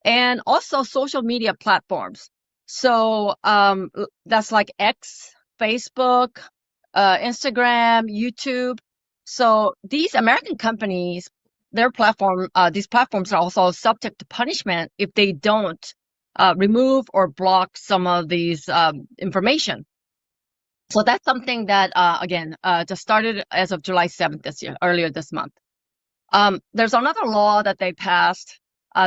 and also social media platforms. So that's like X, Facebook, Instagram, YouTube. So these American companies their platform, these platforms are also subject to punishment if they don't remove or block some of these information. So that's something that, again, just started as of July 7th this year, earlier this month. There's another law that they passed.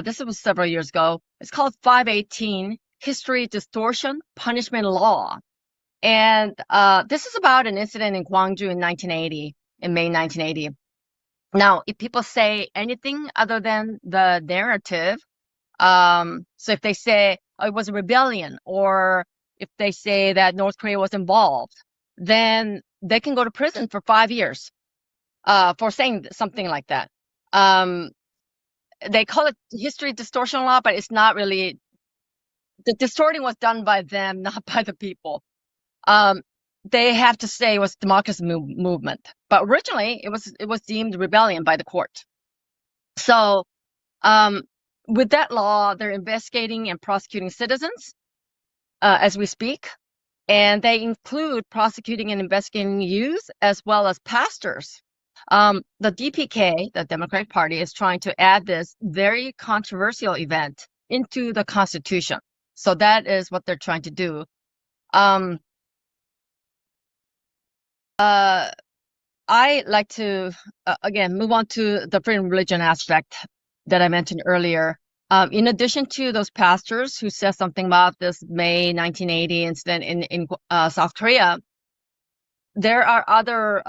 This was several years ago. It's called 518 History Distortion Punishment Law. And this is about an incident in Gwangju in May 1980. Now, if people say anything other than the narrative, so if they say it was a rebellion, or if they say that North Korea was involved, then they can go to prison for 5 years for saying something like that. They call it history distortion law, but it's not really. The distorting was done by them, not by the people. They have to say it was democracy movement, but originally it was deemed rebellion by the court. So with that law, they're investigating and prosecuting citizens as we speak, and they include prosecuting and investigating youth as well as pastors. The DPK, the Democratic Party, is trying to add this very controversial event into the Constitution. So that is what they're trying to do. I like to, again, move on to the freedom of religion aspect that I mentioned earlier. In addition to those pastors who said something about this May 1980 incident in South Korea, there are other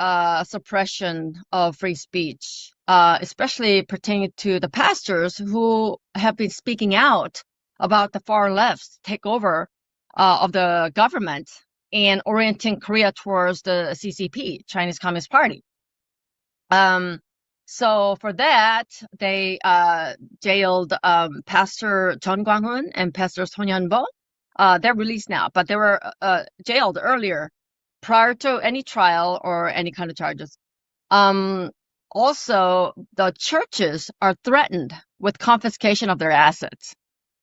suppression of free speech, especially pertaining to the pastors who have been speaking out about the far left's takeover of the government and orienting Korea towards the CCP, Chinese Communist Party. So for that, they jailed Pastor Jeon Kwang-hoon and Pastor Son Hyun-bo. They're released now, but they were jailed earlier prior to any trial or any kind of charges. Also, the churches are threatened with confiscation of their assets.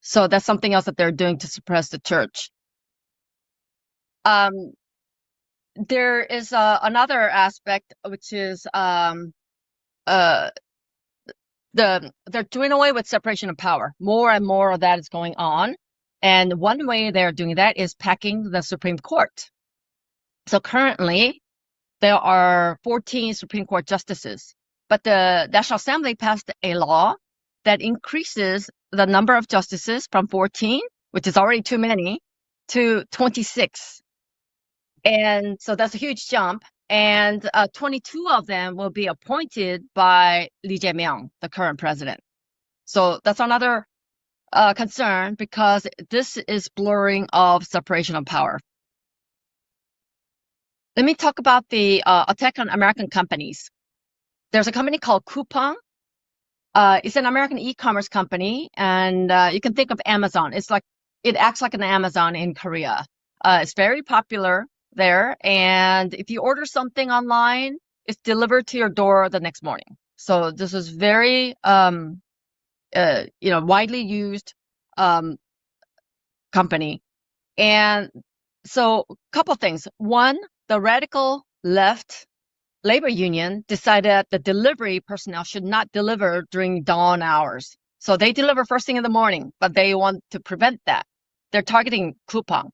So that's something else that they're doing to suppress the church. There is another aspect, which is they're doing away with separation of power. More and more of that is going on. And one way they're doing that is packing the Supreme Court. So currently, there are 14 Supreme Court justices. But the National Assembly passed a law that increases the number of justices from 14, which is already too many, to 26. And so that's a huge jump. And 22 of them will be appointed by Lee Jae Myung, the current president. So that's another concern, because this is blurring of separation of power. Let me talk about the attack on American companies. There's a company called Coupang. It's an American e-commerce company, and you can think of Amazon. It acts like an Amazon in Korea. It's very popular there, and if you order something online, it's delivered to your door the next morning. So this is very widely used company. And so a couple things. One, the radical left labor union decided that the delivery personnel should not deliver during dawn hours. So they deliver first thing in the morning, but they want to prevent that. They're targeting Coupang.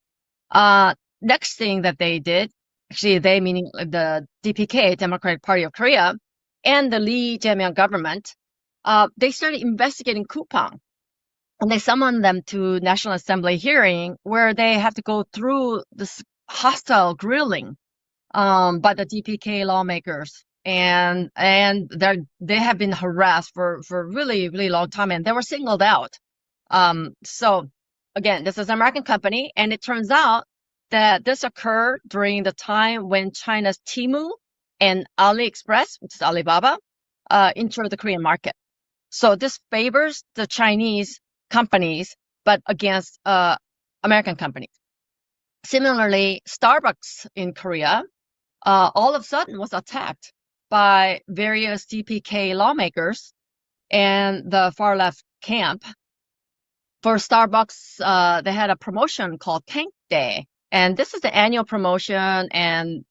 Next thing that they did, actually they meaning the DPK, Democratic Party of Korea, and the Lee Jae Myung government, they started investigating Coupang. And they summoned them to National Assembly hearing where they have to go through this hostile grilling by the DPK lawmakers. And they have been harassed for really, really long time, and they were singled out. So again, this is an American company, and it turns out that this occurred during the time when China's Temu and AliExpress, which is Alibaba, entered the Korean market. So this favors the Chinese companies, but against American companies. Similarly, Starbucks in Korea all of a sudden was attacked by various DPK lawmakers and the far left camp. For Starbucks, they had a promotion called Tank Day. And this is the annual promotion, and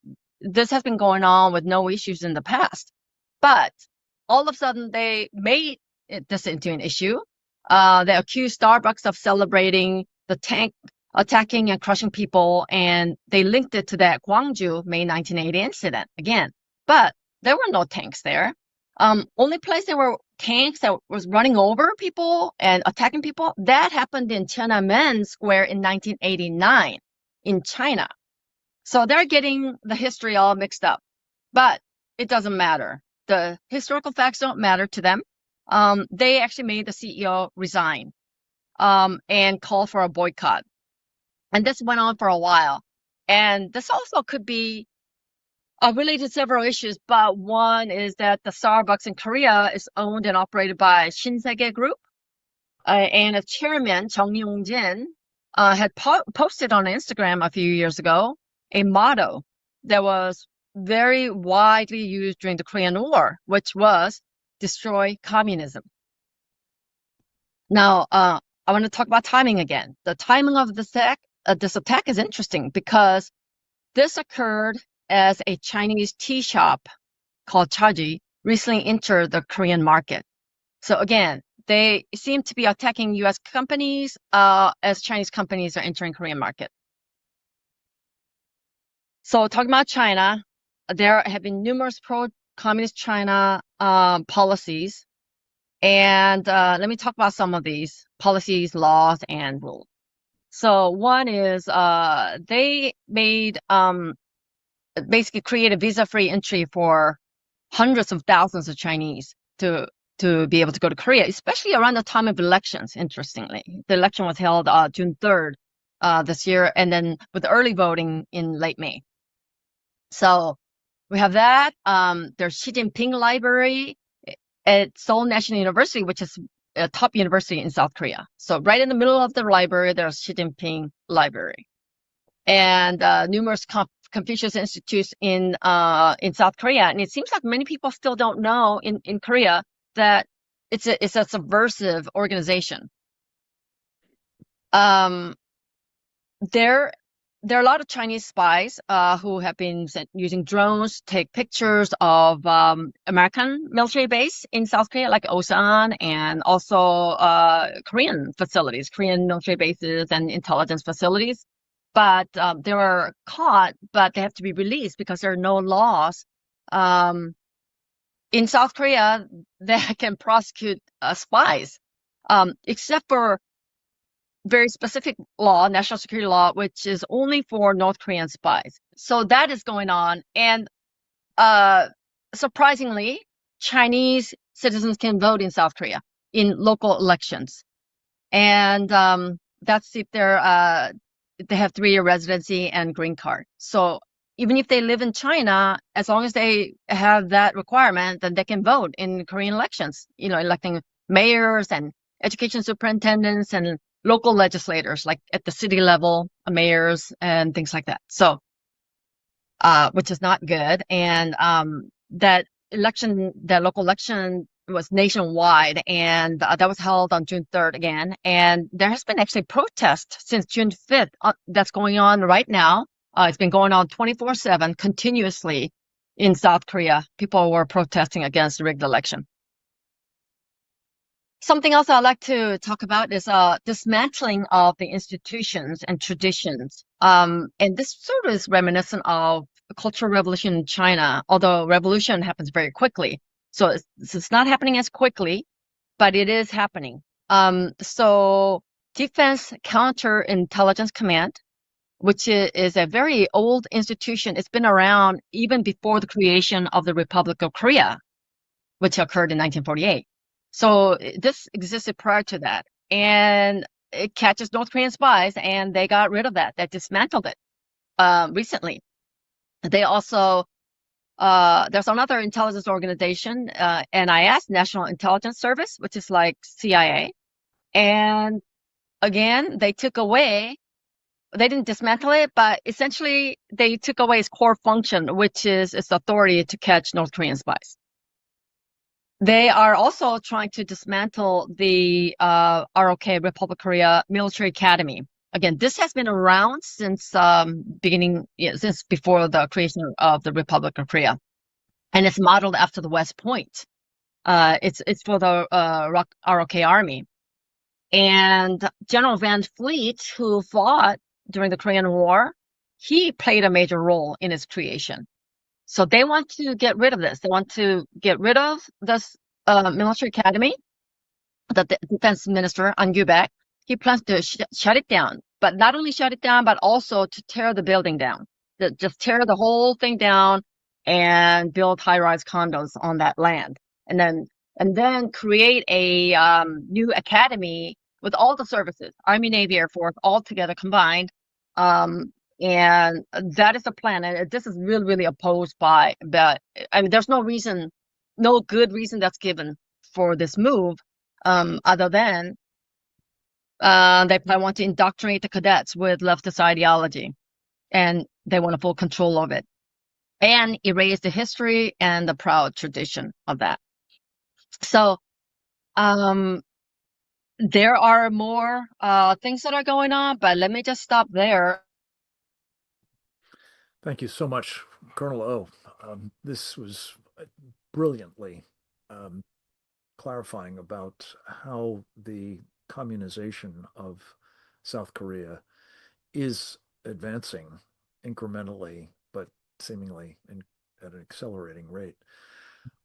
this has been going on with no issues in the past. But all of a sudden they made this into an issue. They accused Starbucks of celebrating the tank attacking and crushing people, and they linked it to that Gwangju May 1980 incident again. But there were no tanks there. Only place there were tanks that was running over people and attacking people, that happened in Tiananmen Square in 1989 in China. So they're getting the history all mixed up. But it doesn't matter. The historical facts don't matter to them. They actually made the CEO resign and call for a boycott. And this went on for a while. And this also could be related to several issues, but one is that the Starbucks in Korea is owned and operated by Shinsegae Group. And its chairman, Jung Yong-jin, had posted on Instagram a few years ago a motto that was very widely used during the Korean War, which was destroy communism. Now, I want to talk about timing again. The timing of this attack is interesting because this occurred as a Chinese tea shop called Chaji recently entered the Korean market. So again, they seem to be attacking U.S. companies as Chinese companies are entering Korean market. So talking about China, there have been numerous pro-communist China policies. And let me talk about some of these policies, laws, and rules. So one is they made basically created visa-free entry for hundreds of thousands of Chinese to be able to go to Korea, especially around the time of elections, interestingly. The election was held June 3rd this year, and then with early voting in late May. So we have that. There's Xi Jinping Library at Seoul National University, which is a top university in South Korea. So right in the middle of the library, there's Xi Jinping Library. And numerous Confucius institutes in South Korea. And it seems like many people still don't know in Korea that it's a subversive organization. There are a lot of Chinese spies who have been using drones to take pictures of American military base in South Korea, like Osan, and also Korean facilities, Korean military bases and intelligence facilities. But they were caught, but they have to be released because there are no laws in South Korea that can prosecute spies, except for very specific law, national security law, which is only for North Korean spies. So that is going on. And surprisingly, Chinese citizens can vote in South Korea in local elections. And that's if they have 3-year residency and green card. So even if they live in China, as long as they have that requirement, then they can vote in Korean elections, electing mayors and education superintendents and local legislators, like at the city level, mayors and things like that. So, which is not good. And that local election was nationwide, and that was held on June 3rd again. And there has been actually protest since June 5th that's going on right now. It's been going on 24/7 continuously in South Korea. People were protesting against the rigged election. Something else I'd like to talk about is dismantling of the institutions and traditions. And this sort of is reminiscent of the Cultural Revolution in China, although revolution happens very quickly. So it's not happening as quickly, but it is happening. So Defense Counterintelligence Command, which is a very old institution. It's been around even before the creation of the Republic of Korea, which occurred in 1948. So this existed prior to that, and it catches North Korean spies, and they got rid of that. They dismantled it recently. They also, there's another intelligence organization, NIS, National Intelligence Service, which is like CIA. And again, they didn't dismantle it, but essentially they took away its core function, which is its authority to catch North Korean spies. They are also trying to dismantle the ROK, Republic of Korea Military Academy. Again, this has been around since since before the creation of the Republic of Korea. And it's modeled after the West Point. It's for the ROK Army. And General Van Fleet, who fought during the Korean War, he played a major role in its creation. So they want to get rid of this. They want to get rid of this military academy. The defense minister, An Gyubek, he plans to shut it down. But not only shut it down, but also to tear the building down. Just tear the whole thing down and build high-rise condos on that land. And then create a new academy with all the services, Army, Navy, Air Force, all together combined. And that is the plan. And this is really, really opposed by, I mean, there's no good reason that's given for this move, other than they probably want to indoctrinate the cadets with leftist ideology. And they want a full control of it and erase the history and the proud tradition of that. So there are more things that are going on, but let me just stop there. Thank you so much, Colonel O. This was brilliantly clarifying about how the communization of South Korea is advancing incrementally, but seemingly at an accelerating rate.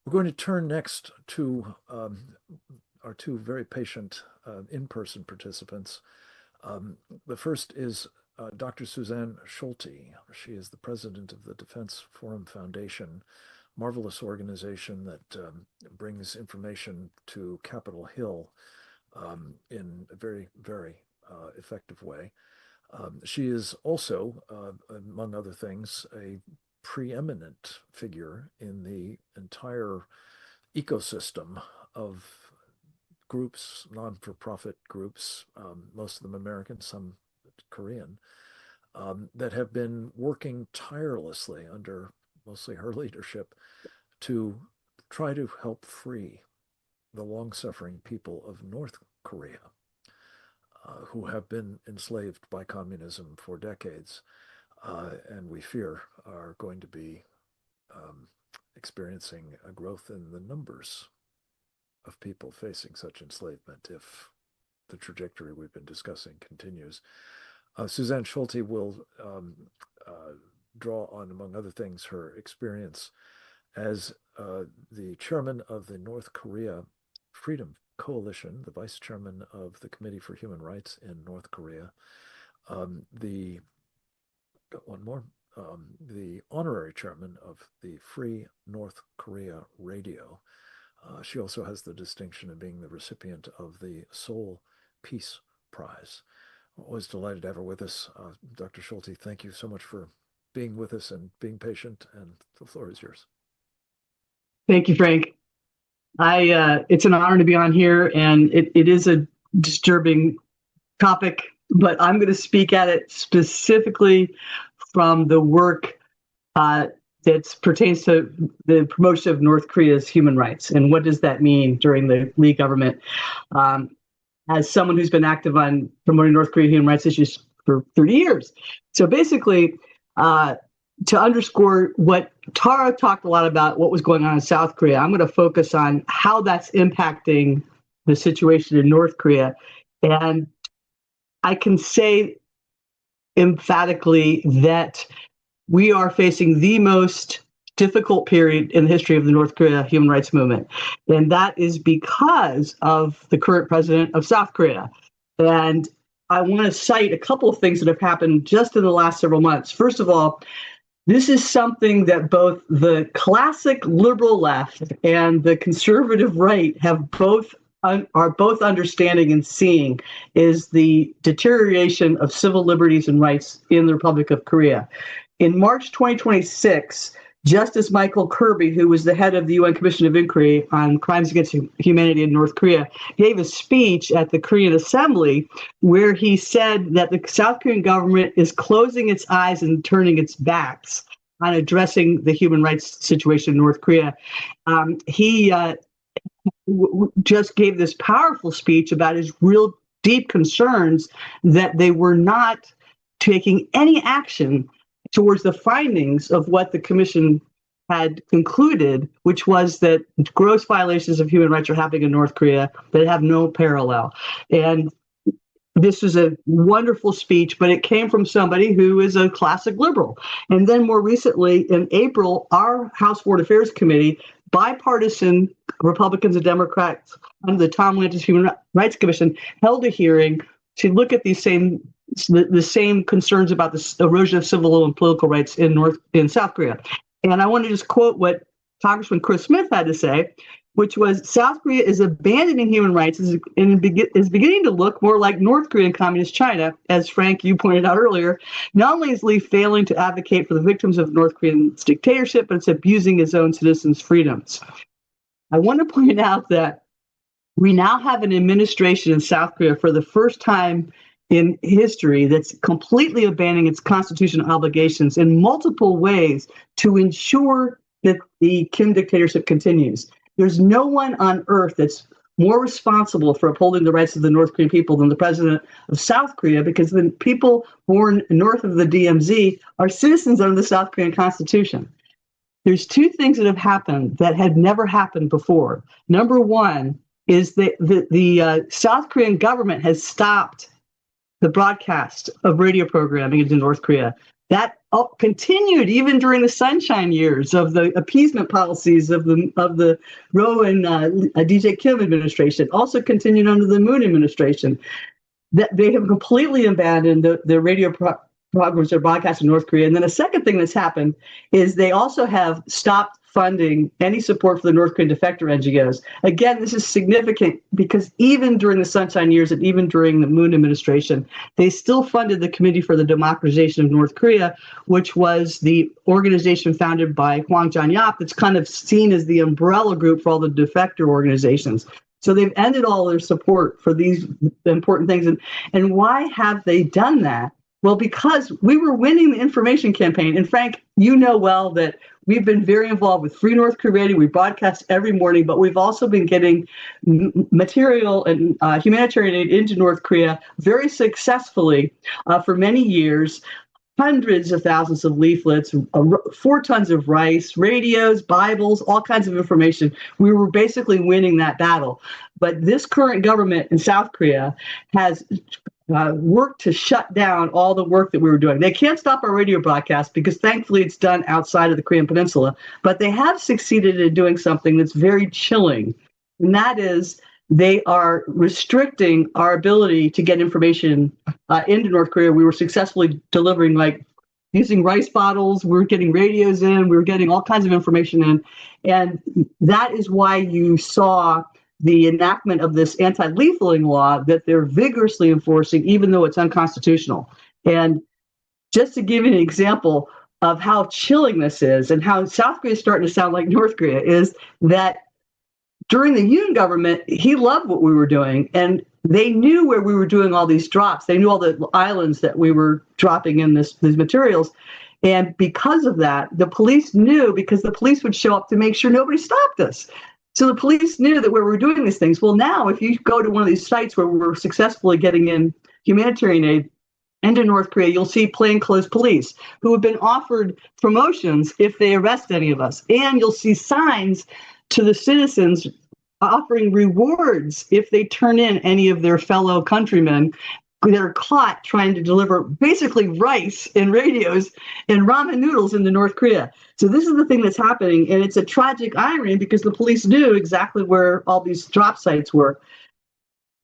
We're going to turn next to our two very patient in-person participants. The first is Dr. Suzanne Schulte. She is the president of the Defense Forum Foundation, marvelous organization that brings information to Capitol Hill in a very, very effective way. She is also, among other things, a preeminent figure in the entire ecosystem of groups, non-for-profit groups, most of them American, some Korean, that have been working tirelessly under mostly her leadership to try to help free the long-suffering people of North Korea, who have been enslaved by communism for decades, and we fear are going to be experiencing a growth in the numbers of people facing such enslavement if the trajectory we've been discussing continues. Suzanne Schulte will draw on, among other things, her experience as the chairman of the North Korea Freedom Coalition, the vice chairman of the Committee for Human Rights in North Korea, the honorary chairman of the Free North Korea Radio. She also has the distinction of being the recipient of the Seoul Peace Prize. Always delighted to have her with us. Dr. Schulte, thank you so much for being with us and being patient, and the floor is yours. Thank you, Frank. It's an honor to be on here, and it is a disturbing topic, but I'm going to speak at it specifically from the work that pertains to the promotion of North Korea's human rights. And what does that mean during the Lee government? As someone who's been active on promoting North Korean human rights issues for 30 years. So basically, to underscore what Tara talked a lot about, what was going on in South Korea, I'm going to focus on how that's impacting the situation in North Korea. And I can say emphatically that we are facing the most difficult period in the history of the North Korea human rights movement. And that is because of the current president of South Korea. And I want to cite a couple of things that have happened just in the last several months. First of all, this is something that both the classic liberal left and the conservative right are both understanding and seeing, is the deterioration of civil liberties and rights in the Republic of Korea. In March 2026, Justice Michael Kirby, who was the head of the UN Commission of Inquiry on Crimes Against Humanity in North Korea, gave a speech at the Korean Assembly where he said that the South Korean government is closing its eyes and turning its backs on addressing the human rights situation in North Korea. He just gave this powerful speech about his real deep concerns that they were not taking any action towards the findings of what the commission had concluded, which was that gross violations of human rights are happening in North Korea that have no parallel. And this was a wonderful speech, but it came from somebody who is a classic liberal. And then more recently, in April, our House Foreign Affairs Committee, bipartisan Republicans and Democrats under the Tom Lantos Human Rights Commission, held a hearing to look at the same concerns about the erosion of civil and political rights in South Korea. And I want to just quote what Congressman Chris Smith had to say, which was, South Korea is abandoning human rights and is beginning to look more like North Korea and Communist China, as Frank, you pointed out earlier. Not only is Lee failing to advocate for the victims of North Korean's dictatorship, but it's abusing his own citizens' freedoms. I want to point out that we now have an administration in South Korea for the first time in history that's completely abandoning its constitutional obligations in multiple ways to ensure that the Kim dictatorship continues. There's no one on earth that's more responsible for upholding the rights of the North Korean people than the president of South Korea, because the people born north of the DMZ are citizens under the South Korean Constitution. There's two things that have happened that had never happened before. Number one is that the South Korean government has stopped the broadcast of radio programming into North Korea. That continued even during the sunshine years of the appeasement policies of the Roe and DJ Kim administration. Also continued under the Moon administration. That they have completely abandoned the radio programs that are broadcast in North Korea. And then a second thing that's happened is they also have stopped funding any support for the North Korean defector NGOs. Again, this is significant because even during the sunshine years and even during the Moon administration, they still funded the Committee for the Democratization of North Korea, which was the organization founded by Hwang Jong-yap that's kind of seen as the umbrella group for all the defector organizations. So they've ended all their support for these important things. And why have they done that? Well, because we were winning the information campaign. And Frank, you know well that we've been very involved with Free North Korea Radio. We broadcast every morning, but we've also been getting material and humanitarian aid into North Korea very successfully for many years. Hundreds of thousands of leaflets, 4 tons of rice, radios, Bibles, all kinds of information. We were basically winning that battle. But this current government in South Korea has worked to shut down all the work that we were doing. They can't stop our radio broadcast because thankfully it's done outside of the Korean Peninsula, but they have succeeded in doing something that's very chilling. And that is they are restricting our ability to get information into North Korea. We were successfully delivering, like using rice bottles. We were getting radios in. We were getting all kinds of information in. And that is why you saw the enactment of this anti-lethaling law that they're vigorously enforcing, even though it's unconstitutional. And just to give you an example of how chilling this is and how South Korea is starting to sound like North Korea is that during the Yoon government, he loved what we were doing. And they knew where we were doing all these drops. They knew all the islands that we were dropping in these materials. And because of that, the police knew, because the police would show up to make sure nobody stopped us. So the police knew that we were doing these things. Well, now, if you go to one of these sites where we're successfully getting in humanitarian aid into North Korea, you'll see plainclothes police who have been offered promotions if they arrest any of us. And you'll see signs to the citizens offering rewards if they turn in any of their fellow countrymen that are caught trying to deliver basically rice and radios and ramen noodles into North Korea. So this is the thing that's happening, and it's a tragic irony because the police knew exactly where all these drop sites were.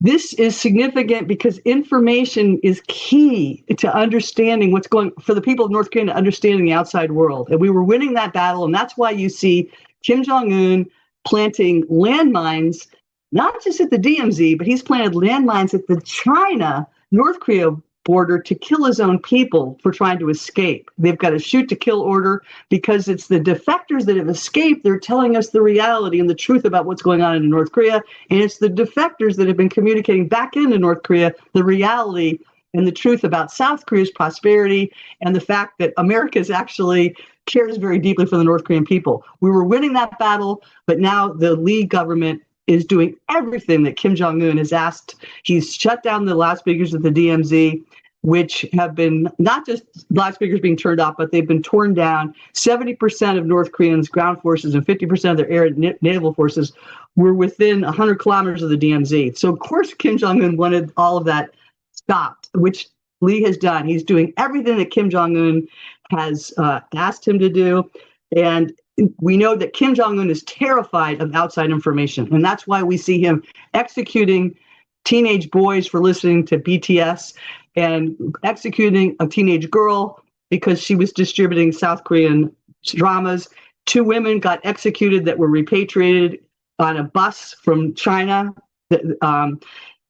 This is significant because information is key to understanding what's going for the people of North Korea, to understanding the outside world. And we were winning that battle, and that's why you see Kim Jong-un planting landmines, not just at the DMZ, but he's planted landmines at the China-North Korea border to kill his own people for trying to escape. They've got a shoot to kill order because it's the defectors that have escaped. They're telling us the reality and the truth about what's going on in North Korea. And it's the defectors that have been communicating back into North Korea the reality and the truth about South Korea's prosperity and the fact that America actually cares very deeply for the North Korean people. We were winning that battle, but now the Lee government is doing everything that Kim Jong-un has asked. He's shut down the loudspeakers at the DMZ. which have been not just loudspeakers being turned off, but they've been torn down. 70% of North Koreans' ground forces and 50% of their air and naval forces were within 100 kilometers of the DMZ. So, of course, Kim Jong-un wanted all of that stopped, which Lee has done. He's doing everything that Kim Jong-un has asked him to do. And we know that Kim Jong-un is terrified of outside information. And that's why we see him executing teenage boys for listening to BTS and executing a teenage girl because she was distributing South Korean dramas. 2 women got executed that were repatriated on a bus from China. A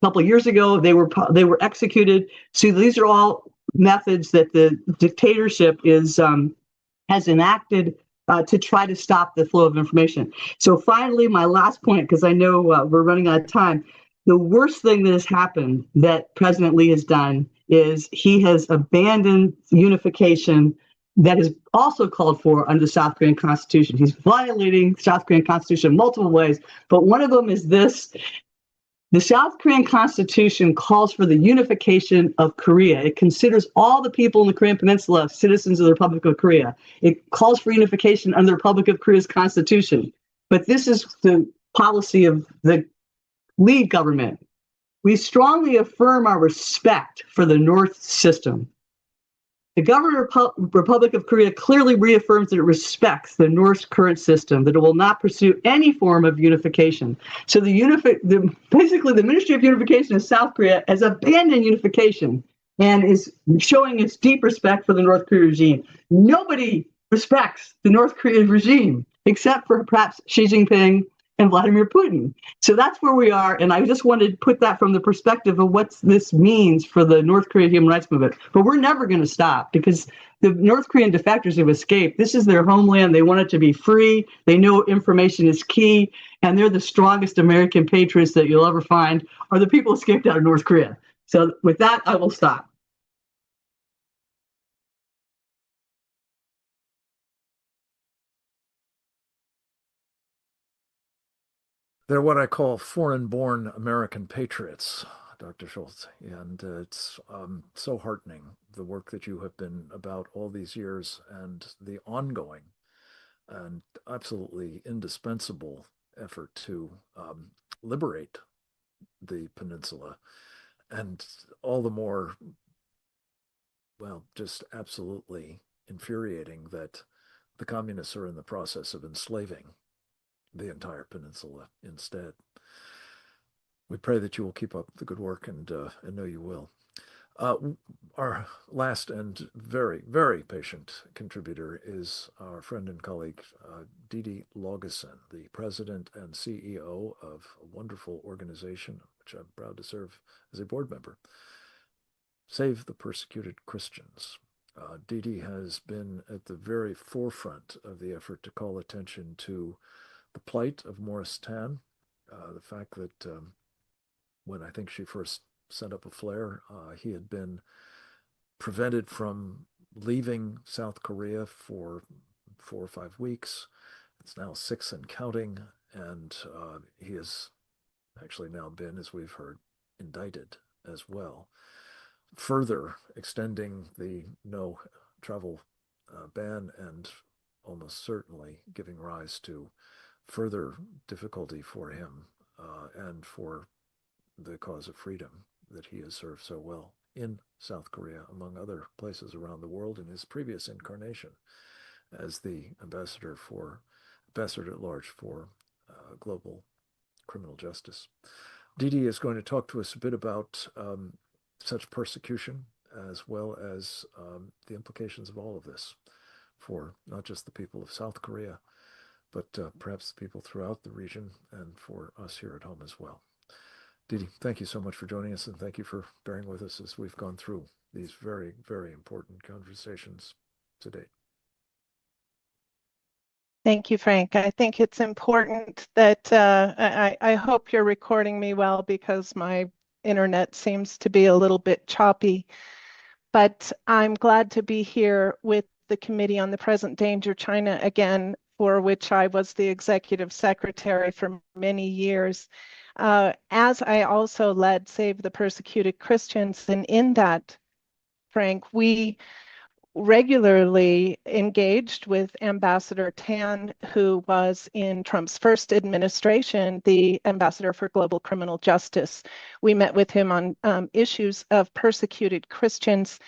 couple of years ago, they were executed. So these are all methods that the dictatorship has enacted to try to stop the flow of information. So finally, my last point, because I know we're running out of time, the worst thing that has happened that President Lee has done is he has abandoned unification that is also called for under the South Korean Constitution. He's violating the South Korean Constitution in multiple ways, but one of them is this. The South Korean Constitution calls for the unification of Korea. It considers all the people in the Korean Peninsula citizens of the Republic of Korea. It calls for unification under the Republic of Korea's Constitution. But this is the policy of the Lee government. We strongly affirm our respect for the North system. The government of the Republic of Korea clearly reaffirms that it respects the North's current system, that it will not pursue any form of unification. So basically the Ministry of Unification of South Korea has abandoned unification and is showing its deep respect for the North Korean regime. Nobody respects the North Korean regime except for perhaps Xi Jinping and Vladimir Putin. So that's where we are, and I just wanted to put that from the perspective of what this means for the North Korean human rights movement. But we're never going to stop because the North Korean defectors have escaped. This is their homeland. They want it to be free. They know information is key, and they're the strongest American patriots that you'll ever find are the people who escaped out of North Korea. So with that, I will stop. They're what I call foreign-born American patriots, Dr. Schultz, and it's so heartening, the work that you have been about all these years and the ongoing and absolutely indispensable effort to liberate the peninsula, and all the more, well, just absolutely infuriating that the communists are in the process of enslaving the entire peninsula instead. We pray that you will keep up the good work, and know you will. Our last and very, very patient contributor is our friend and colleague, Didi Laugesen, the president and CEO of a wonderful organization, which I'm proud to serve as a board member, Save the Persecuted Christians. Didi has been at the very forefront of the effort to call attention to the plight of Morse Tan, the fact that when I think she first sent up a flare, he had been prevented from leaving South Korea for 4 or 5 weeks. It's now 6 and counting, and he has actually now been, as we've heard, indicted as well, further extending the no travel ban and almost certainly giving rise to further difficulty for him and for the cause of freedom that he has served so well in South Korea, among other places around the world, in his previous incarnation as the ambassador at large for global criminal justice. Didi is going to talk to us a bit about such persecution, as well as the implications of all of this for not just the people of South Korea, but perhaps the people throughout the region and for us here at home as well. Didi, thank you so much for joining us, and thank you for bearing with us as we've gone through these very, very important conversations to date. Thank you, Frank. I think it's important that I hope you're recording me well, because my internet seems to be a little bit choppy. But I'm glad to be here with the Committee on the Present Danger China again, for which I was the executive secretary for many years. As I also led Save the Persecuted Christians, and in that Frank. We regularly engaged with Ambassador Tan, who was in Trump's first administration, the ambassador for global criminal justice. We met with him on issues of persecuted Christians,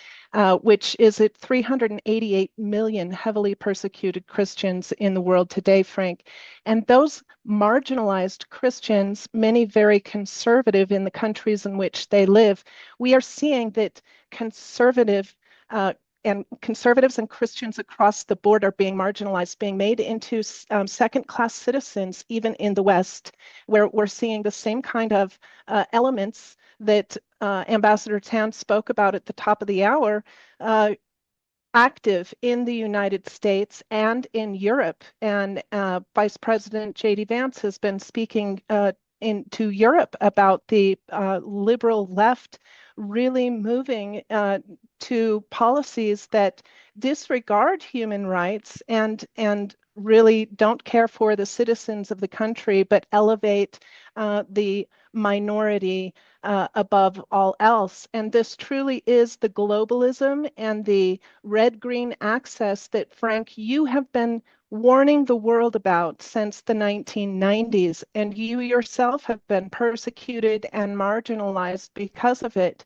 which is at 388 million heavily persecuted Christians in the world today, Frank. And those marginalized Christians, many very conservative in the countries in which they live, we are seeing that conservatives and Christians across the board are being marginalized, being made into second-class citizens, even in the West, where we're seeing the same kind of elements that Ambassador Tan spoke about at the top of the hour, active in the United States and in Europe. And Vice President J.D. Vance has been speaking into Europe about the liberal left really moving to policies that disregard human rights and really don't care for the citizens of the country, but elevate the minority above all else. And this truly is the globalism and the red-green axis that, Frank, you have been warning the world about since the 1990s, and you yourself have been persecuted and marginalized because of it.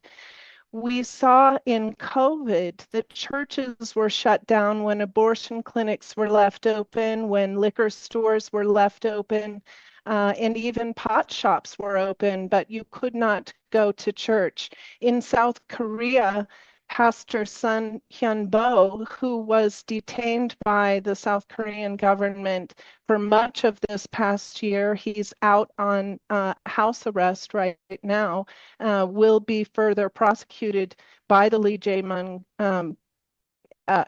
We saw in COVID that churches were shut down when abortion clinics were left open, when liquor stores were left open, and even pot shops were open, but you could not go to church. In South Korea, Pastor Sun Hyun-bo, who was detained by the South Korean government for much of this past year, he's out on house arrest right now, will be further prosecuted by the Lee Jae Myung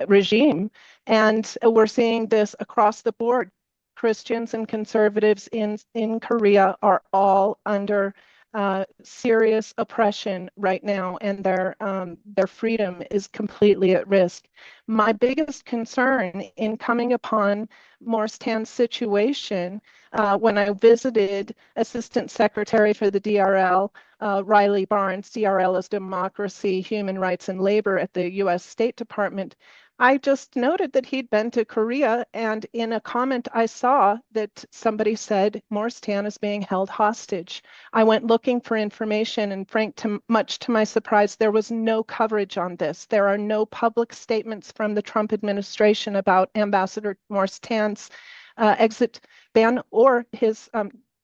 regime. And we're seeing this across the board. Christians and conservatives in Korea are all under serious oppression right now, and their freedom is completely at risk. My biggest concern in coming upon Morse Tan's situation, when I visited Assistant Secretary for the DRL, Riley Barnes, DRL is Democracy, Human Rights, and Labor at the U.S. State Department, I just noted that he'd been to Korea, and in a comment I saw that somebody said Morse Tan is being held hostage. I went looking for information, and Frank, much to my surprise, there was no coverage on this. There are no public statements from the Trump administration about Ambassador Morse Tan's exit ban or his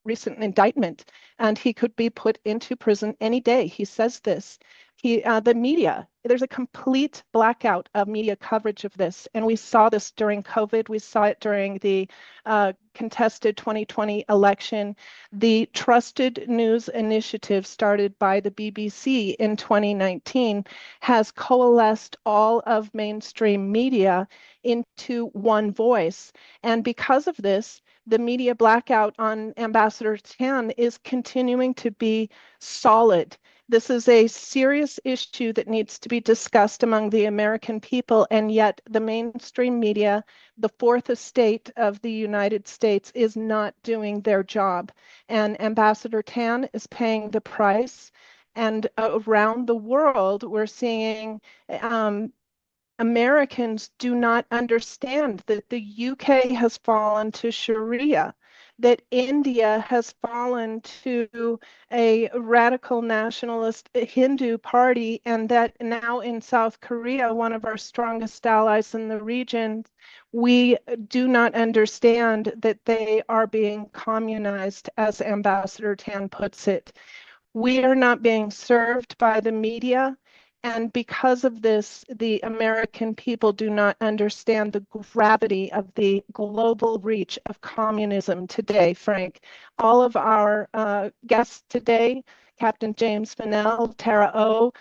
recent indictment, and he could be put into prison any day. He says this. The media, there's a complete blackout of media coverage of this. And we saw this during COVID. We saw it during the contested 2020 election. The Trusted News Initiative started by the BBC in 2019 has coalesced all of mainstream media into one voice. And because of this, the media blackout on Ambassador Tan is continuing to be solid. This is a serious issue that needs to be discussed among the American people, and yet the mainstream media, the fourth estate of the United States, is not doing their job. And Ambassador Tan is paying the price. And around the world, we're seeing Americans do not understand that the UK has fallen to Sharia, that India has fallen to a radical nationalist Hindu party, and that now in South Korea, one of our strongest allies in the region, we do not understand that they are being communized, as Ambassador Tan puts it. We are not being served by the media. And because of this, the American people do not understand the gravity of the global reach of communism today, Frank. All of our guests today, Captain James Fennell, Tara O,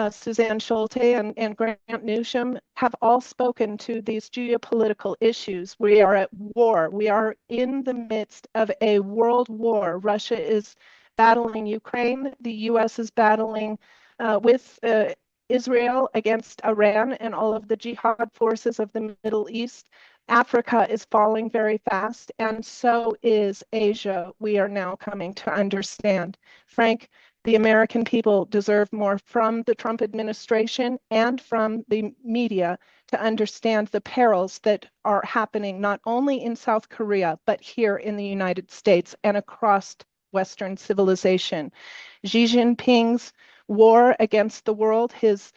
Suzanne Schulte, and Grant Newsham, have all spoken to these geopolitical issues. We are at war. We are in the midst of a world war. Russia is battling Ukraine. The U.S. is battling with Israel against Iran and all of the jihad forces of the Middle East. Africa is falling very fast, and so is Asia. We are now coming to understand. Frank, The American people deserve more from the Trump administration and from the media to understand the perils that are happening not only in South Korea, but here in the United States and across Western civilization. Xi Jinping's war against the world, his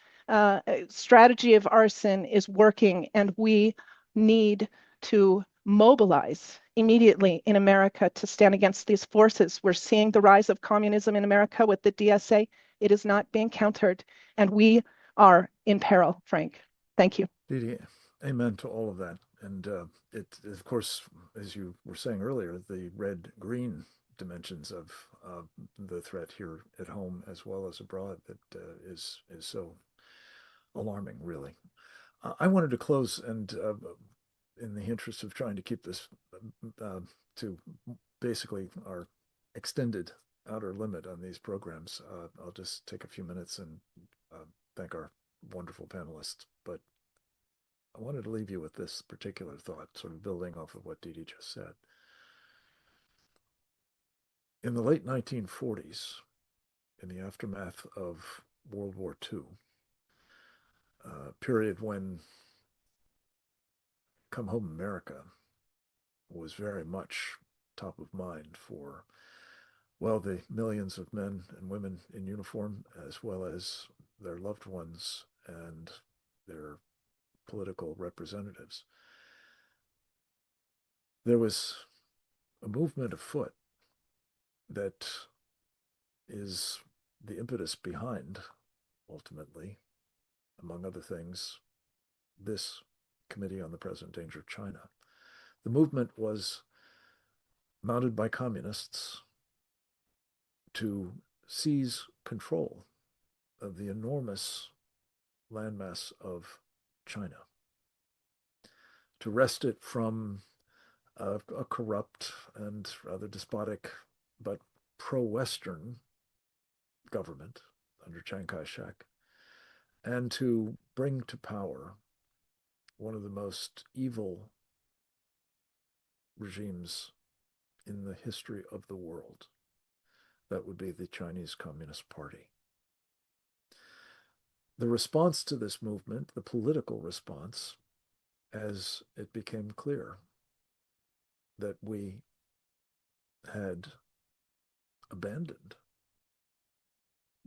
strategy of arson is working, and we need to mobilize immediately in America to stand against these forces. We're seeing the rise of communism in America with the DSA. It is not being countered, and we are in peril, Frank. Thank you. Didi, amen to all of that. And it, of course, as you were saying earlier, the red-green dimensions of the threat here at home as well as abroad that is so alarming, really. I wanted to close, and in the interest of trying to keep this to basically our extended outer limit on these programs, I'll just take a few minutes and thank our wonderful panelists. But I wanted to leave you with this particular thought, sort of building off of what Didi just said. In the late 1940s, in the aftermath of World War II, a period when Come Home America was very much top of mind for, well, the millions of men and women in uniform, as well as their loved ones and their political representatives. There was a movement afoot that is the impetus behind, ultimately, among other things, this Committee on the Present Danger of China. The movement was mounted by communists to seize control of the enormous landmass of China, to wrest it from a corrupt and rather despotic but pro-Western government under Chiang Kai-shek, and to bring to power one of the most evil regimes in the history of the world. That would be the Chinese Communist Party. The response to this movement, the political response, as it became clear that we had abandoned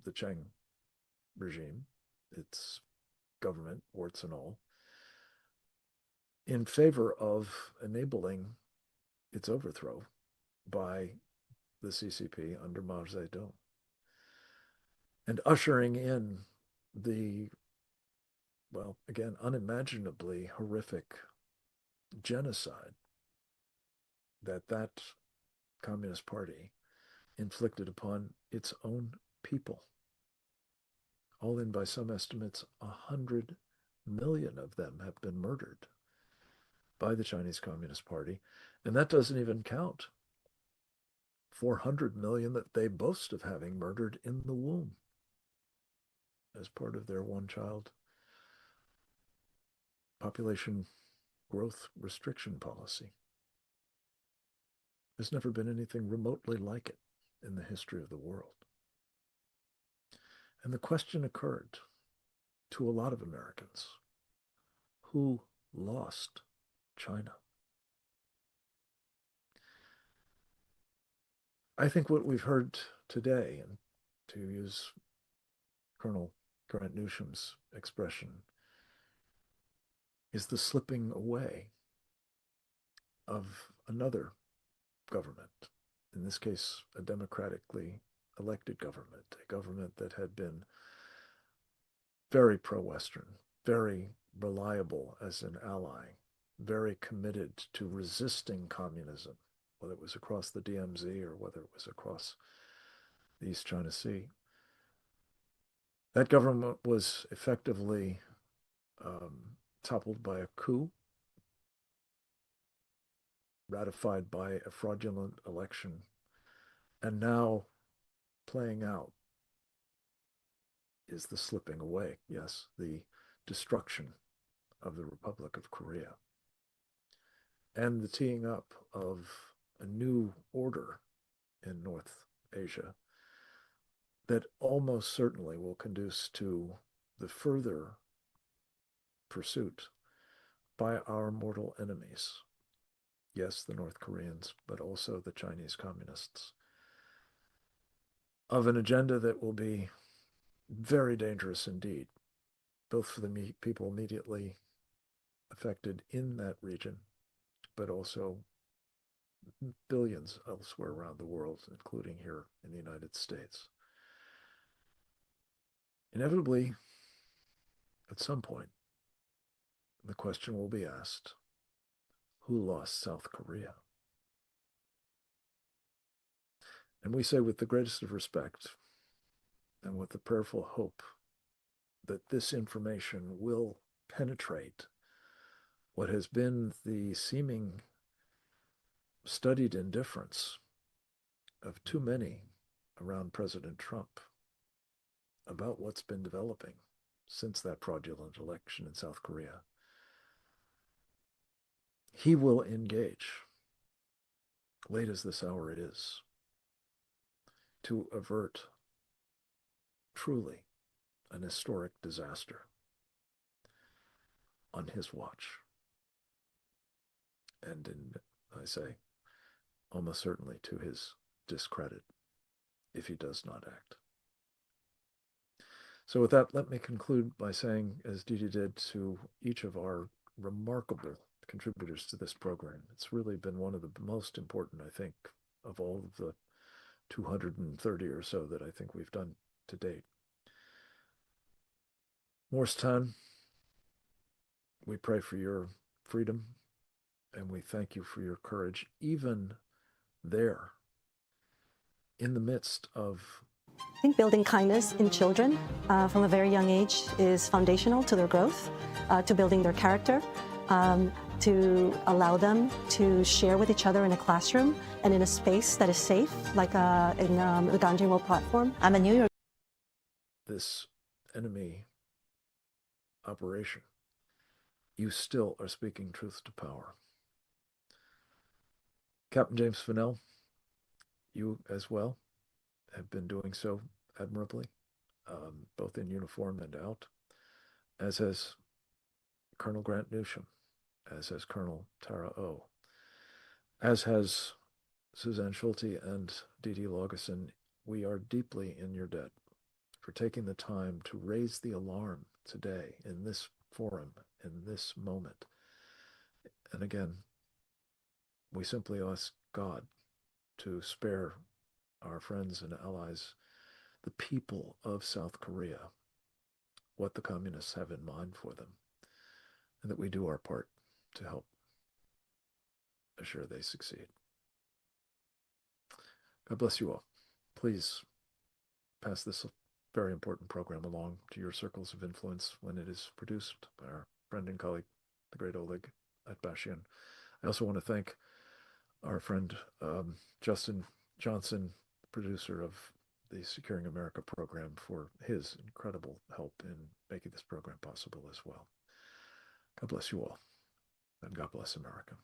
the Chiang regime, its government, warts and all, in favor of enabling its overthrow by the CCP under Mao Zedong, and ushering in the, well, again, unimaginably horrific genocide that Communist Party inflicted upon its own people. All in, by some estimates, 100 million of them have been murdered by the Chinese Communist Party. And that doesn't even count 400 million that they boast of having murdered in the womb as part of their one-child population growth restriction policy. There's never been anything remotely like it in the history of the world. And the question occurred to a lot of Americans: who lost China? I think what we've heard today, and to use Colonel Grant Newsham's expression, is the slipping away of another government, in this case, a democratically elected government, a government that had been very pro-Western, very reliable as an ally, very committed to resisting communism, whether it was across the DMZ or whether it was across the East China Sea. That government was effectively toppled by a coup, ratified by a fraudulent election, and now playing out is the slipping away, yes, the destruction of the Republic of Korea, and the teeing up of a new order in North Asia that almost certainly will conduce to the further pursuit by our mortal enemies. Yes, the North Koreans, but also the Chinese communists, of an agenda that will be very dangerous indeed, both for the people immediately affected in that region, but also billions elsewhere around the world, including here in the United States. Inevitably, at some point, the question will be asked, who lost South Korea? And we say with the greatest of respect and with the prayerful hope that this information will penetrate what has been the seeming studied indifference of too many around President Trump about what's been developing since that fraudulent election in South Korea. He will engage, late as this hour it is, to avert truly an historic disaster on his watch. And I say, almost certainly to his discredit, if he does not act. So with that, let me conclude by saying, as Didi did to each of our remarkable contributors to this program, it's really been one of the most important, I think, of all of the 230 or so that I think we've done to date. Morse Tan, we pray for your freedom, and we thank you for your courage, even there, in the midst of... I think building kindness in children from a very young age is foundational to their growth, to building their character, to allow them to share with each other in a classroom and in a space that is safe, like in the Ganjin World platform. I'm a New York. This enemy operation, you still are speaking truth to power. Captain James Fennell, you as well have been doing so admirably, both in uniform and out, as has Colonel Grant Newsham, as has Colonel Tara O, as has Suzanne Schulte and Didi Laugesen. We are deeply in your debt for taking the time to raise the alarm today in this forum, in this moment. And again, we simply ask God to spare our friends and allies, the people of South Korea, what the communists have in mind for them, and that we do our part to help assure they succeed. God bless you all. Please pass this very important program along to your circles of influence when it is produced by our friend and colleague, the great Oleg Atbashian. I also want to thank our friend Justin Johnson, producer of the Securing America program, for his incredible help in making this program possible as well. God bless you all, and God bless America.